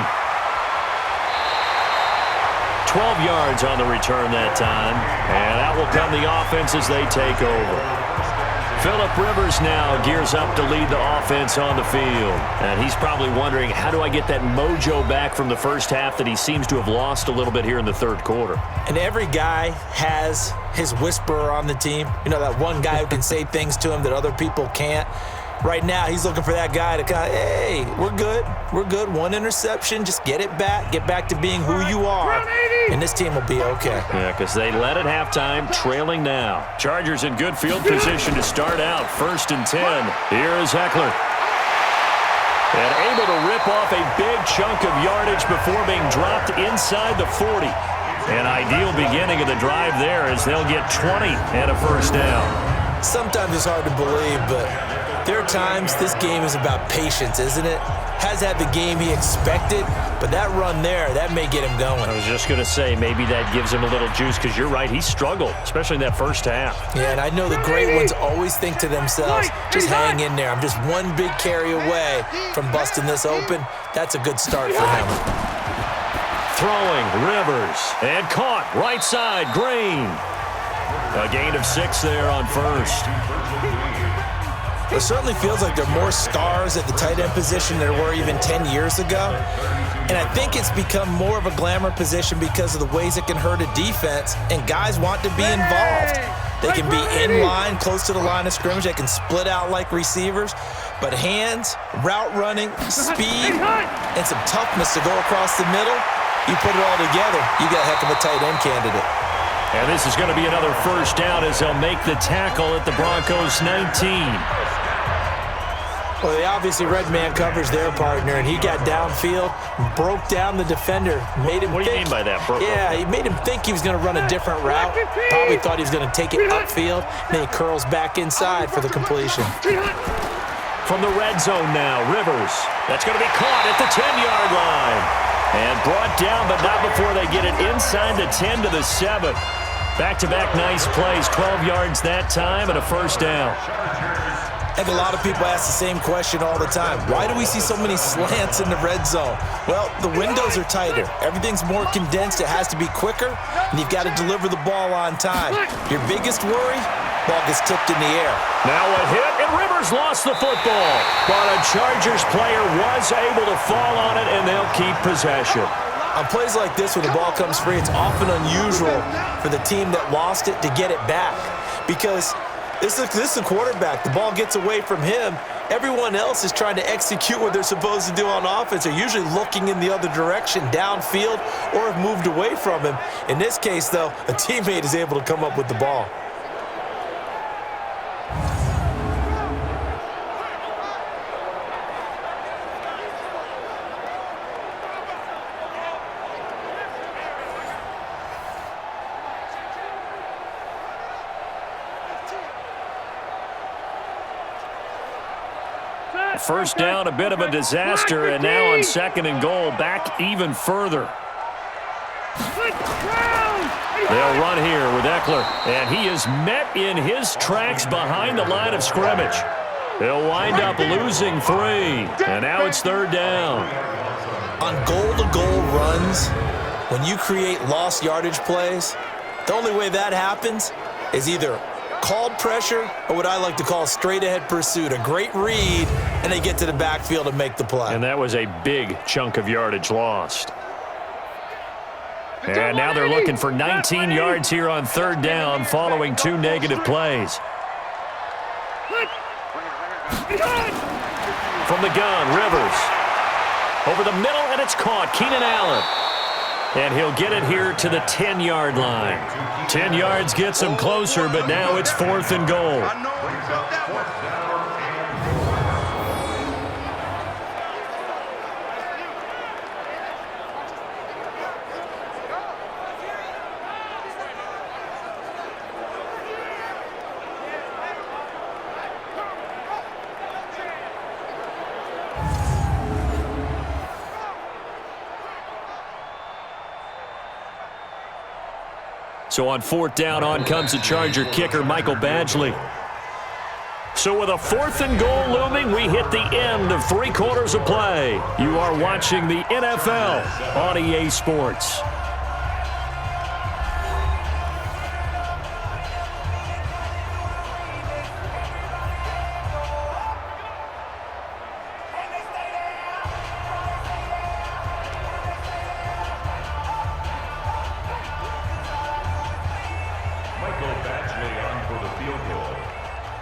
12 yards on the return that time, and that will come the offense as they take over. Phillip Rivers now gears up to lead the offense on the field. And he's probably wondering, how do I get that mojo back from the first half that he seems to have lost a little bit here in the third quarter? And every guy has his whisperer on the team. You know, that one guy who can say things to him that other people can't. Right now, he's looking for that guy to kind of, hey, we're good. We're good. One interception. Just get it back. Get back to being who you are. And this team will be okay. Yeah, because they led at halftime, trailing now. Chargers in good field position to start out. 1st and 10. Here is Eckler. And able to rip off a big chunk of yardage before being dropped inside the 40. An ideal beginning of the drive there as they'll get 20 and a first down. Sometimes it's hard to believe, but there are times this game is about patience, isn't it? Has had the game he expected, but that run there, that may get him going. I was just going to say, maybe that gives him a little juice because you're right, he struggled, especially in that first half. Yeah, and I know the great ones always think to themselves, just hang in there. I'm just one big carry away from busting this open. That's a good start for him. Throwing, Rivers, and caught, right side, Green. A gain of 6 there on first. It certainly feels like there are more stars at the tight end position than there were even 10 years ago. And I think it's become more of a glamour position because of the ways it can hurt a defense, and guys want to be involved. They can be in line, close to the line of scrimmage. They can split out like receivers. But hands, route running, speed, and some toughness to go across the middle, you put it all together, you got a heck of a tight end candidate. And this is going to be another first down as they'll make the tackle at the Broncos 19. Well, they obviously read man coverage their partner, and he got downfield, broke down the defender, made him What do you mean by that, bro? Yeah, he made him think he was going to run a different route. Probably thought he was going to take it upfield. Then he curls back inside for the completion. From the red zone now, Rivers. That's going to be caught at the 10-yard line. And brought down, but not before they get it inside the 10 to the 7. Back-to-back nice plays, 12 yards that time and a first down. I think a lot of people ask the same question all the time. Why do we see so many slants in the red zone? Well, the windows are tighter. Everything's more condensed. It has to be quicker, and you've got to deliver the ball on time. Your biggest worry? Ball gets tipped in the air. Now a hit, and Rivers lost the football. But a Chargers player was able to fall on it, and they'll keep possession. On plays like this, when the ball comes free, it's often unusual for the team that lost it to get it back. Because this is a quarterback. The ball gets away from him. Everyone else is trying to execute what they're supposed to do on offense. They're usually looking in the other direction, downfield, or have moved away from him. In this case, though, a teammate is able to come up with the ball. First down, a bit of a disaster, and now on 2nd and goal, back even further. They'll run here with Eckler, and he is met in his tracks behind the line of scrimmage. They'll wind up losing 3, and now it's 3rd down. On goal-to-goal runs, when you create lost yardage plays, the only way that happens is either called pressure or what I like to call straight-ahead pursuit, a great read, and they get to the backfield and make the play. And that was a big chunk of yardage lost. And now they're looking for 19 yards here on 3rd down following 2 negative plays. From the gun, Rivers. Over the middle, and it's caught. Keenan Allen. And he'll get it here to the 10-yard line. 10 yards gets him closer, but now it's 4th and goal. So on 4th down, on comes the Charger kicker, Michael Badgley. So with a 4th and goal looming, we hit the end of 3 quarters of play. You are watching the NFL on EA Sports.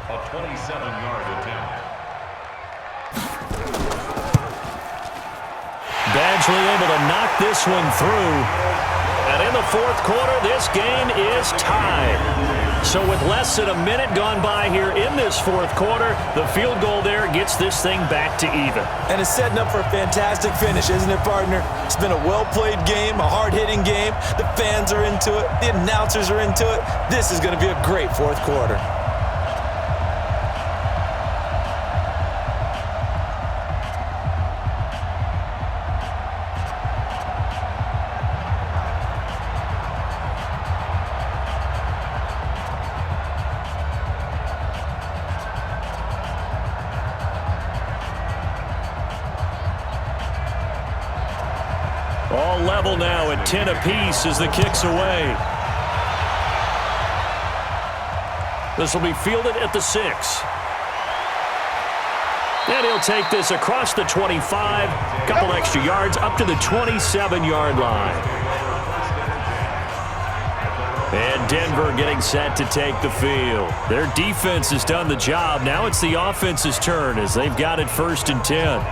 A 27-yard attempt. Badgley able to knock this one through. And in the fourth quarter, this game is tied. So with less than a minute gone by here in this fourth quarter, the field goal there gets this thing back to even. And it's setting up for a fantastic finish, isn't it, partner? It's been a well-played game, a hard-hitting game. The fans are into it. The announcers are into it. This is going to be a great fourth quarter. All level now at 10 apiece as the kick's away. This will be fielded at the 6. And he'll take this across the 25, couple extra yards up to the 27-yard line. And Denver getting set to take the field. Their defense has done the job. Now it's the offense's turn as they've got it 1st and 10.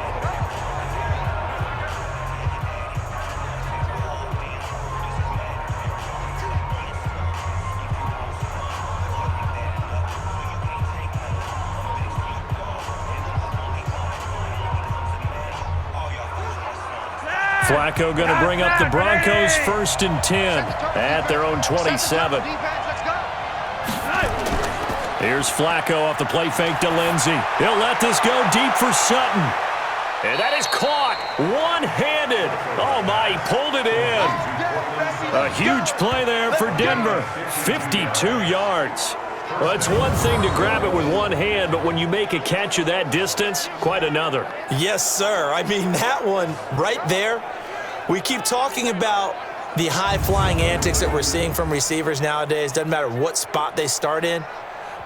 Flacco going to bring up the Broncos 1st and 10 at their own 27. Here's Flacco off the play fake to Lindsay. He'll let this go deep for Sutton. And that is caught one-handed. Oh, my, he pulled it in. A huge play there for Denver. 52 yards. Well, it's one thing to grab it with one hand, but when you make a catch of that distance, quite another. Yes, sir. I mean, that one right there, we keep talking about the high-flying antics that we're seeing from receivers nowadays. Doesn't matter what spot they start in.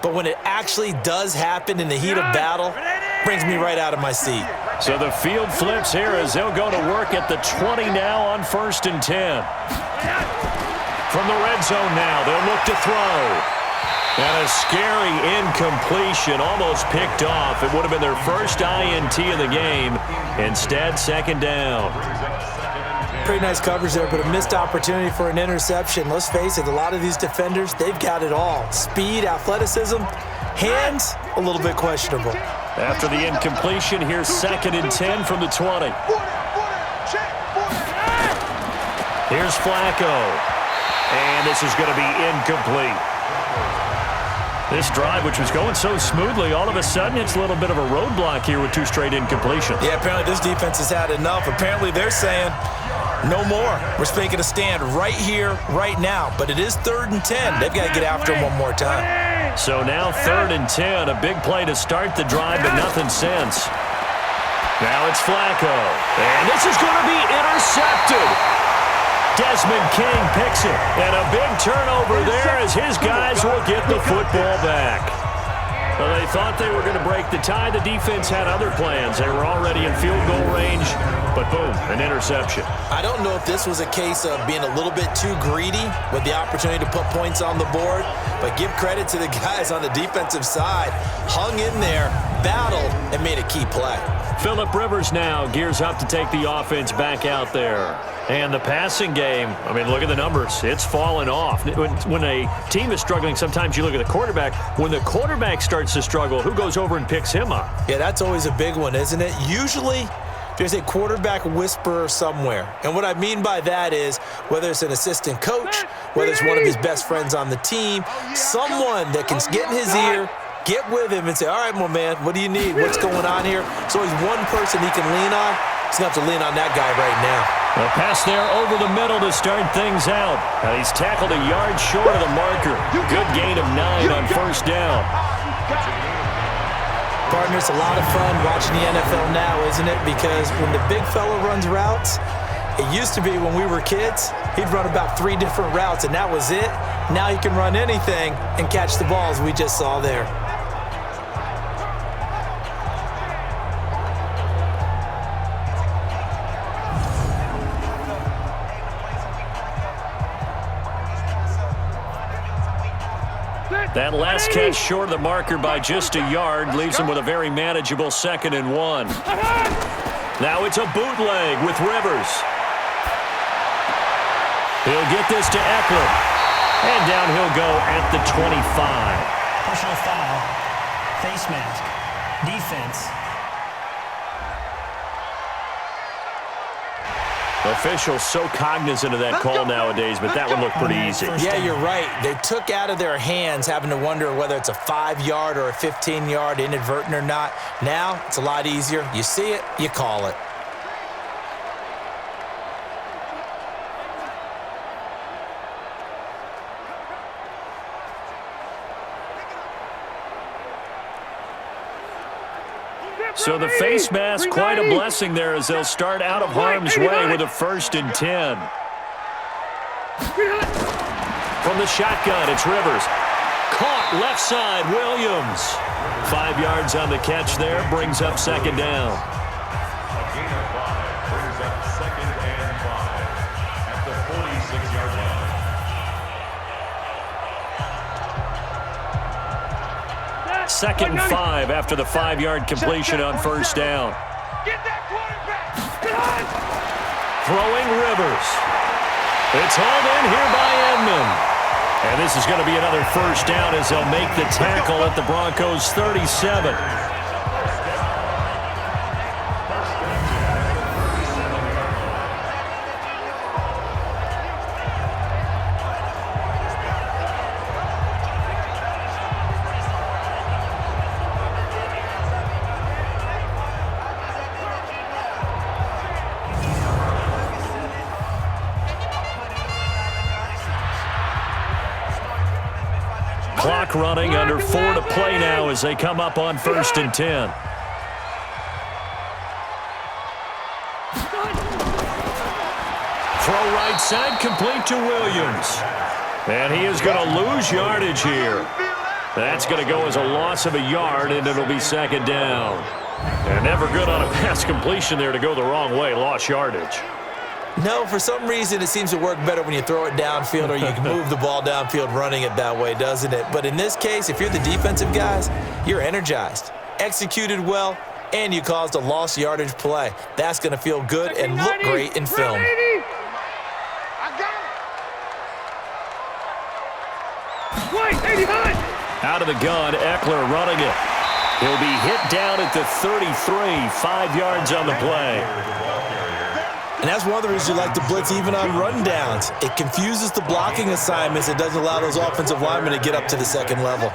But when it actually does happen in the heat of battle, brings me right out of my seat. So the field flips here as they'll go to work at the 20 now on 1st and 10. From the red zone now, they'll look to throw. And a scary incompletion, almost picked off. It would have been their first INT of the game. Instead, 2nd down. Pretty nice coverage there, but a missed opportunity for an interception. Let's face it, a lot of these defenders, they've got it all. Speed, athleticism, hands, a little bit questionable. After the incompletion, here's 2nd and 10 from the 20. Here's Flacco. And this is going to be incomplete. This drive, which was going so smoothly, all of a sudden it's a little bit of a roadblock here with 2 straight incompletions. Yeah, apparently this defense has had enough. Apparently they're saying, no more. We're making a stand right here, right now. But it is 3rd and 10. They've got to get after him one more time. So now 3rd and 10. A big play to start the drive, but nothing since. Now it's Flacco. And this is going to be intercepted. Desmond King picks it, and a big turnover there as his guys will get the football back. Well, they thought they were going to break the tie. The defense had other plans. They were already in field goal range, but boom, an interception. I don't know if this was a case of being a little bit too greedy with the opportunity to put points on the board, but give credit to the guys on the defensive side. Hung in there, battled, and made a key play. Phillip Rivers now gears up to take the offense back out there. And the passing game, I mean, look at the numbers. It's fallen off. When a team is struggling, sometimes you look at the quarterback. When the quarterback starts to struggle, who goes over and picks him up? Yeah, that's always a big one, isn't it? Usually, there's a quarterback whisperer somewhere. And what I mean by that is, whether it's an assistant coach, whether it's one of his best friends on the team, someone that can get in his ear, get with him and say, all right, my man, what do you need? What's going on here? So he's one person he can lean on. He's going to have to lean on that guy right now. A pass there over the middle to start things out. And he's tackled a yard short of the marker. Good gain of 9 on 1st down. Partner, it's a lot of fun watching the NFL now, isn't it? Because when the big fella runs routes, it used to be when we were kids, he'd run about 3 different routes, and that was it. Now he can run anything and catch the balls we just saw there. That last catch short of the marker by just a yard leaves him with a very manageable 2nd and 1. Now it's a bootleg with Rivers. He'll get this to Eckler. And down he'll go at the 25. Personal foul. Face mask. Defense. Officials so cognizant of that call nowadays, but that would look pretty easy. Yeah, you're right. They took out of their hands having to wonder whether it's a 5-yard or a 15-yard inadvertent or not. Now, it's a lot easier. You see it, you call it. So the face mask, quite a blessing there as they'll start out of harm's way with a 1st and 10. From the shotgun, it's Rivers. Caught left side, Williams. 5 yards on the catch there, brings up 2nd down. A gain of 5 brings up 2nd and 5 at the 46-yard line. 2nd and 5 after the 5-yard completion on 1st down. Get that quarterback! Throwing Rivers. It's hauled in here by Edmond. And this is going to be another 1st down as they'll make the tackle at the Broncos' 37. Clock running, under 4 to play now as they come up on 1st and 10. Throw right side, complete to Williams. And he is going to lose yardage here. That's going to go as a loss of a yard, and it'll be 2nd down. And never good on a pass completion there to go the wrong way, lost yardage. No, for some reason, it seems to work better when you throw it downfield or you can move the ball downfield running it that way, doesn't it? But in this case, if you're the defensive guys, you're energized, executed well, and you caused a lost yardage play. That's going to feel good and look great in film. Out of the gun, Eckler running it. He'll be hit down at the 33, 5 yards on the play. And that's one of the reasons you like to blitz even on run downs. It confuses the blocking assignments. It doesn't allow those offensive linemen to get up to the 2nd level.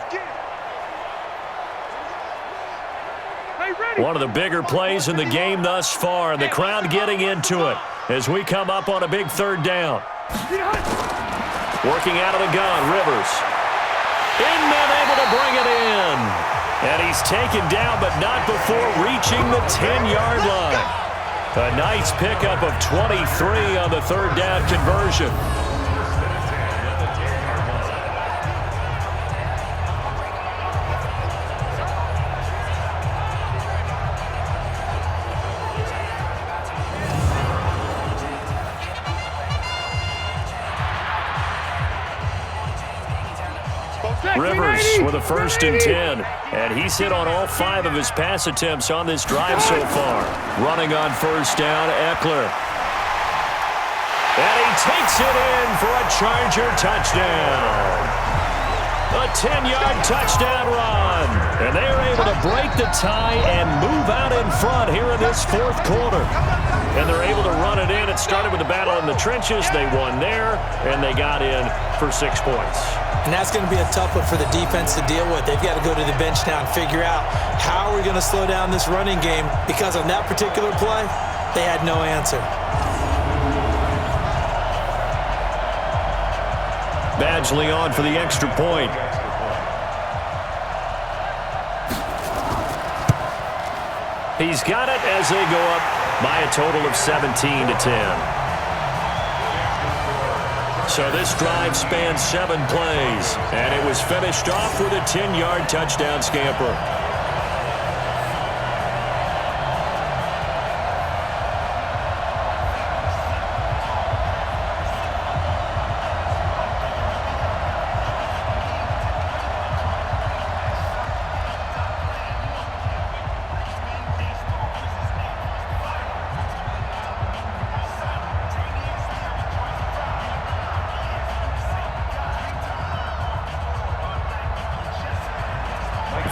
One of the bigger plays in the game thus far, and the crowd getting into it as we come up on a big 3rd down. Working out of the gun, Rivers. Inman able to bring it in. And he's taken down, but not before reaching the 10-yard line. A nice pickup of 23 on the 3rd down conversion. Rivers with a 1st and 10. And he's hit on all 5 of his pass attempts on this drive so far. Running on 1st down, Eckler. And he takes it in for a Charger touchdown. A 10-yard touchdown run. And they are able to break the tie and move out in front here in this 4th quarter. And they're able to run it in. It started with a battle in the trenches. They won there, and they got in for 6 points. And that's going to be a tough one for the defense to deal with. They've got to go to the bench now and figure out how are we going to slow down this running game, because on that particular play, they had no answer. Badgley on for the extra point. He's got it as they go up by a total of 17 to 10. So this drive spans 7 plays, and it was finished off with a 10-yard touchdown scamper.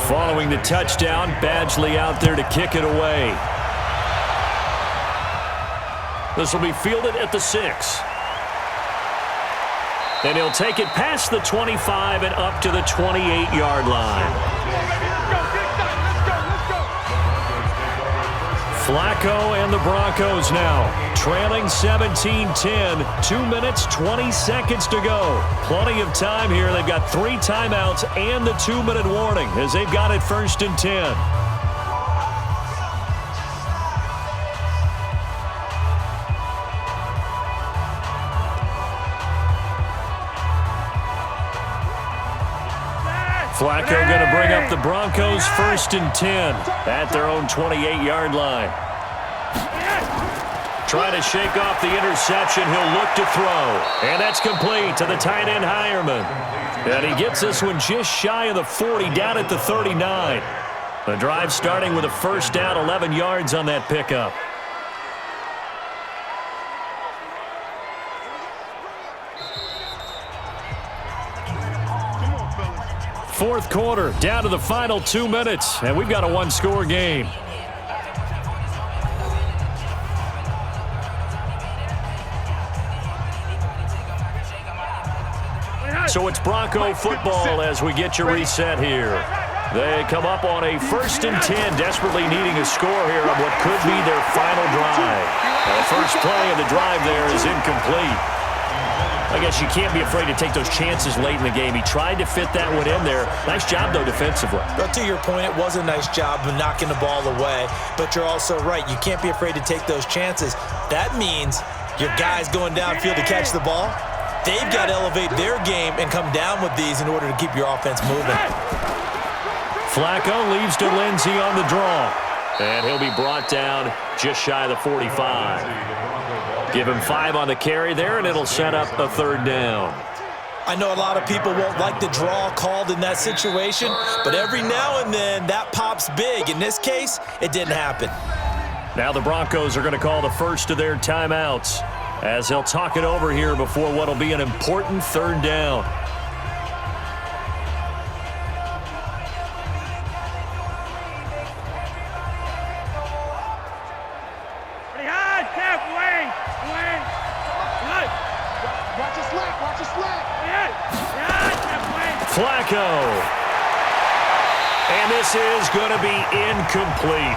Following the touchdown, Badgley out there to kick it away. This will be fielded at the 6. And he'll take it past the 25 and up to the 28-yard line. Flacco and the Broncos now trailing 17-10. 2 minutes, 20 seconds to go. Plenty of time here. They've got 3 timeouts and the 2-minute warning as they've got it 1st and 10. Flacco going to bring up the Broncos 1st and 10 at their own 28-yard line. Trying to shake off the interception. He'll look to throw. And that's complete to the tight end Hireman. And he gets this one just shy of the 40, down at the 39. The drive starting with a 1st down, 11 yards on that pickup. Fourth quarter, down to the final 2 minutes, and we've got a 1-score game. So it's Bronco football as we get you reset here. They come up on a 1st and 10, desperately needing a score here on what could be their final drive. The first play of the drive there is incomplete. I guess you can't be afraid to take those chances late in the game. He tried to fit that one in there. Nice job, though, defensively. But to your point, it was a nice job of knocking the ball away. But you're also right. You can't be afraid to take those chances. That means your guys going downfield to catch the ball, they've got to elevate their game and come down with these in order to keep your offense moving. Flacco leaves to Lindsay on the draw. And he'll be brought down just shy of the 45. Give him 5 on the carry there, and it'll set up a 3rd down. I know a lot of people won't like the draw called in that situation, but every now and then that pops big. In this case, it didn't happen. Now the Broncos are going to call the first of their timeouts as they'll talk it over here before what will be an important 3rd down. Flacco. And this is going to be incomplete.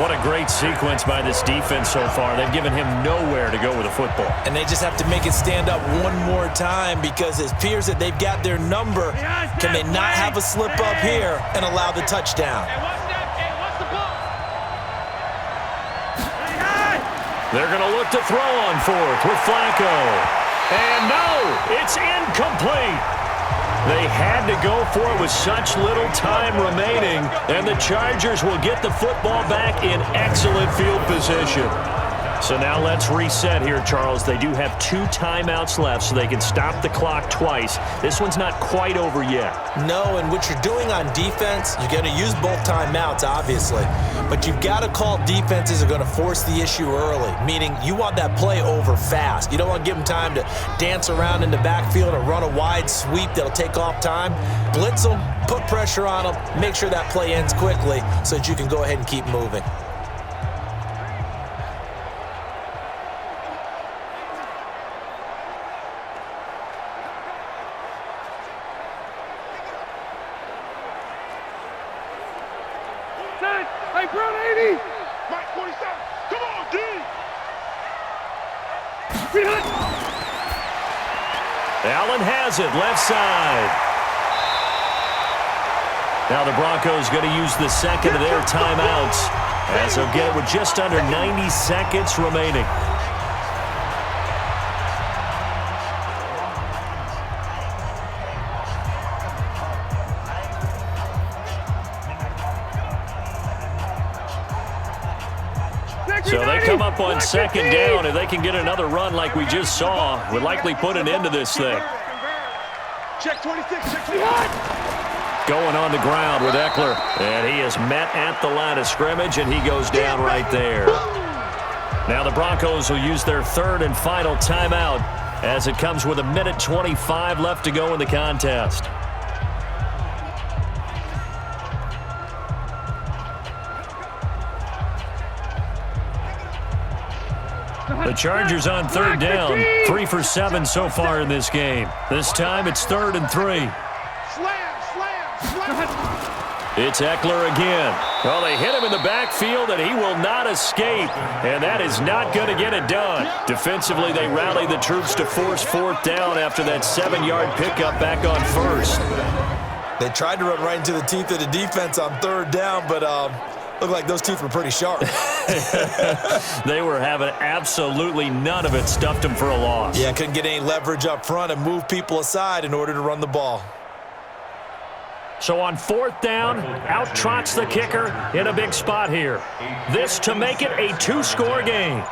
What a great sequence by this defense so far. They've given him nowhere to go with the football. And they just have to make it stand up one more time because it appears that they've got their number. Can they not have a slip up here and allow the touchdown? They're going to look to throw on 4th with Flacco. And no, it's incomplete. They had to go for it with such little time remaining, and the Chargers will get the football back in excellent field position. So now let's reset here, Charles. They do have 2 timeouts left, so they can stop the clock twice. This one's not quite over yet. No, and what you're doing on defense, you're going to use both timeouts, obviously. But you've got to call defenses are going to force the issue early, meaning you want that play over fast. You don't want to give them time to dance around in the backfield or run a wide sweep that'll take off time. Blitz them, put pressure on them, make sure that play ends quickly so that you can go ahead and keep moving. Hey, Brown 80! Mike 47! Come on, D! Allen has it, left side. Now the Broncos going to use the second of their timeouts as they'll get it with just under 90 seconds remaining. So they come up on 2nd down. If they can get another run like we just saw, would likely put an end to this thing. Check 26, check 21. Going on the ground with Eckler. And he is met at the line of scrimmage, and he goes down right there. Now the Broncos will use their 3rd and final timeout as it comes with 1:25 left to go in the contest. The Chargers on third down, 3 for 7 so far in this game. This time it's 3rd and 3. It's Eckler again. Well, they hit him in the backfield, and he will not escape. And that is not going to get it done. Defensively, they rally the troops to force 4th down after that 7-yard pickup back on 1st. They tried to run right into the teeth of the defense on 3rd down, but looked like those teeth were pretty sharp. They were having absolutely none of it. Stuffed them for a loss. Yeah, couldn't get any leverage up front and move people aside in order to run the ball. So on 4th down, out trots the kicker in a big spot here. This to make it a 2-score game.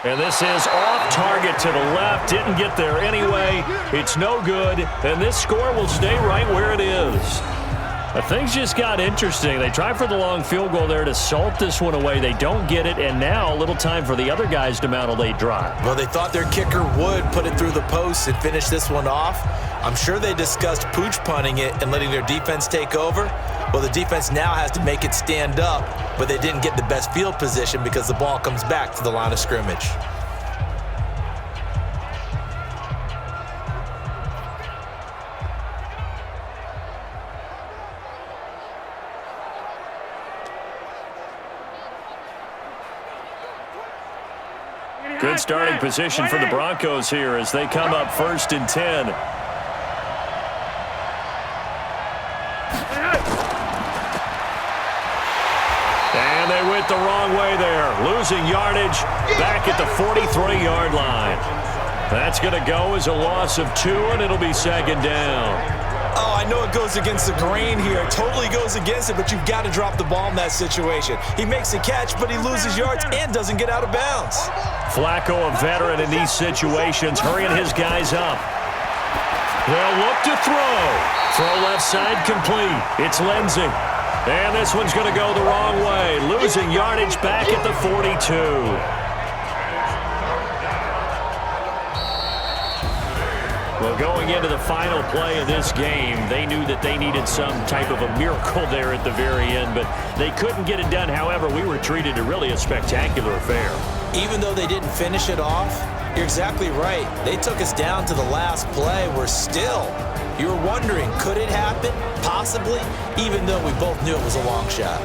And this is off target to the left. Didn't get there anyway. It's no good. And this score will stay right where it is. Things just got interesting. They tried for the long field goal there to salt this one away. They don't get it, and now a little time for the other guys to mount a late drive. Well, they thought their kicker would put it through the post and finish this one off. I'm sure they discussed pooch punting it and letting their defense take over. Well, the defense now has to make it stand up, but they didn't get the best field position because the ball comes back to the line of scrimmage. Good starting position for the Broncos here as they come up 1st and 10. And they went the wrong way there, losing yardage back at the 43-yard line. That's going to go as a loss of 2, and it'll be 2nd down. Oh, I know it goes against the grain here. It totally goes against it, but you've got to drop the ball in that situation. He makes a catch, but he loses yards and doesn't get out of bounds. Flacco, a veteran in these situations, hurrying his guys up. They'll look to throw. Throw left side complete. It's Lindsay. And this one's going to go the wrong way, losing yardage back at the 42. Well, going into the final play of this game, they knew that they needed some type of a miracle there at the very end, but they couldn't get it done. However, we were treated to really a spectacular affair. Even though they didn't finish it off, you're exactly right. They took us down to the last play. We're still, you were wondering, could it happen? Possibly, even though we both knew it was a long shot.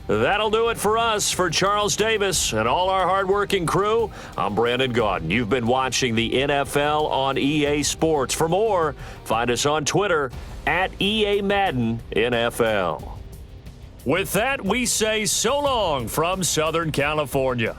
That'll do it for us. For Charles Davis and all our hardworking crew, I'm Brandon Gaudin. You've been watching the NFL on EA Sports. For more, find us on Twitter at EA Madden NFL. With that, we say so long from Southern California.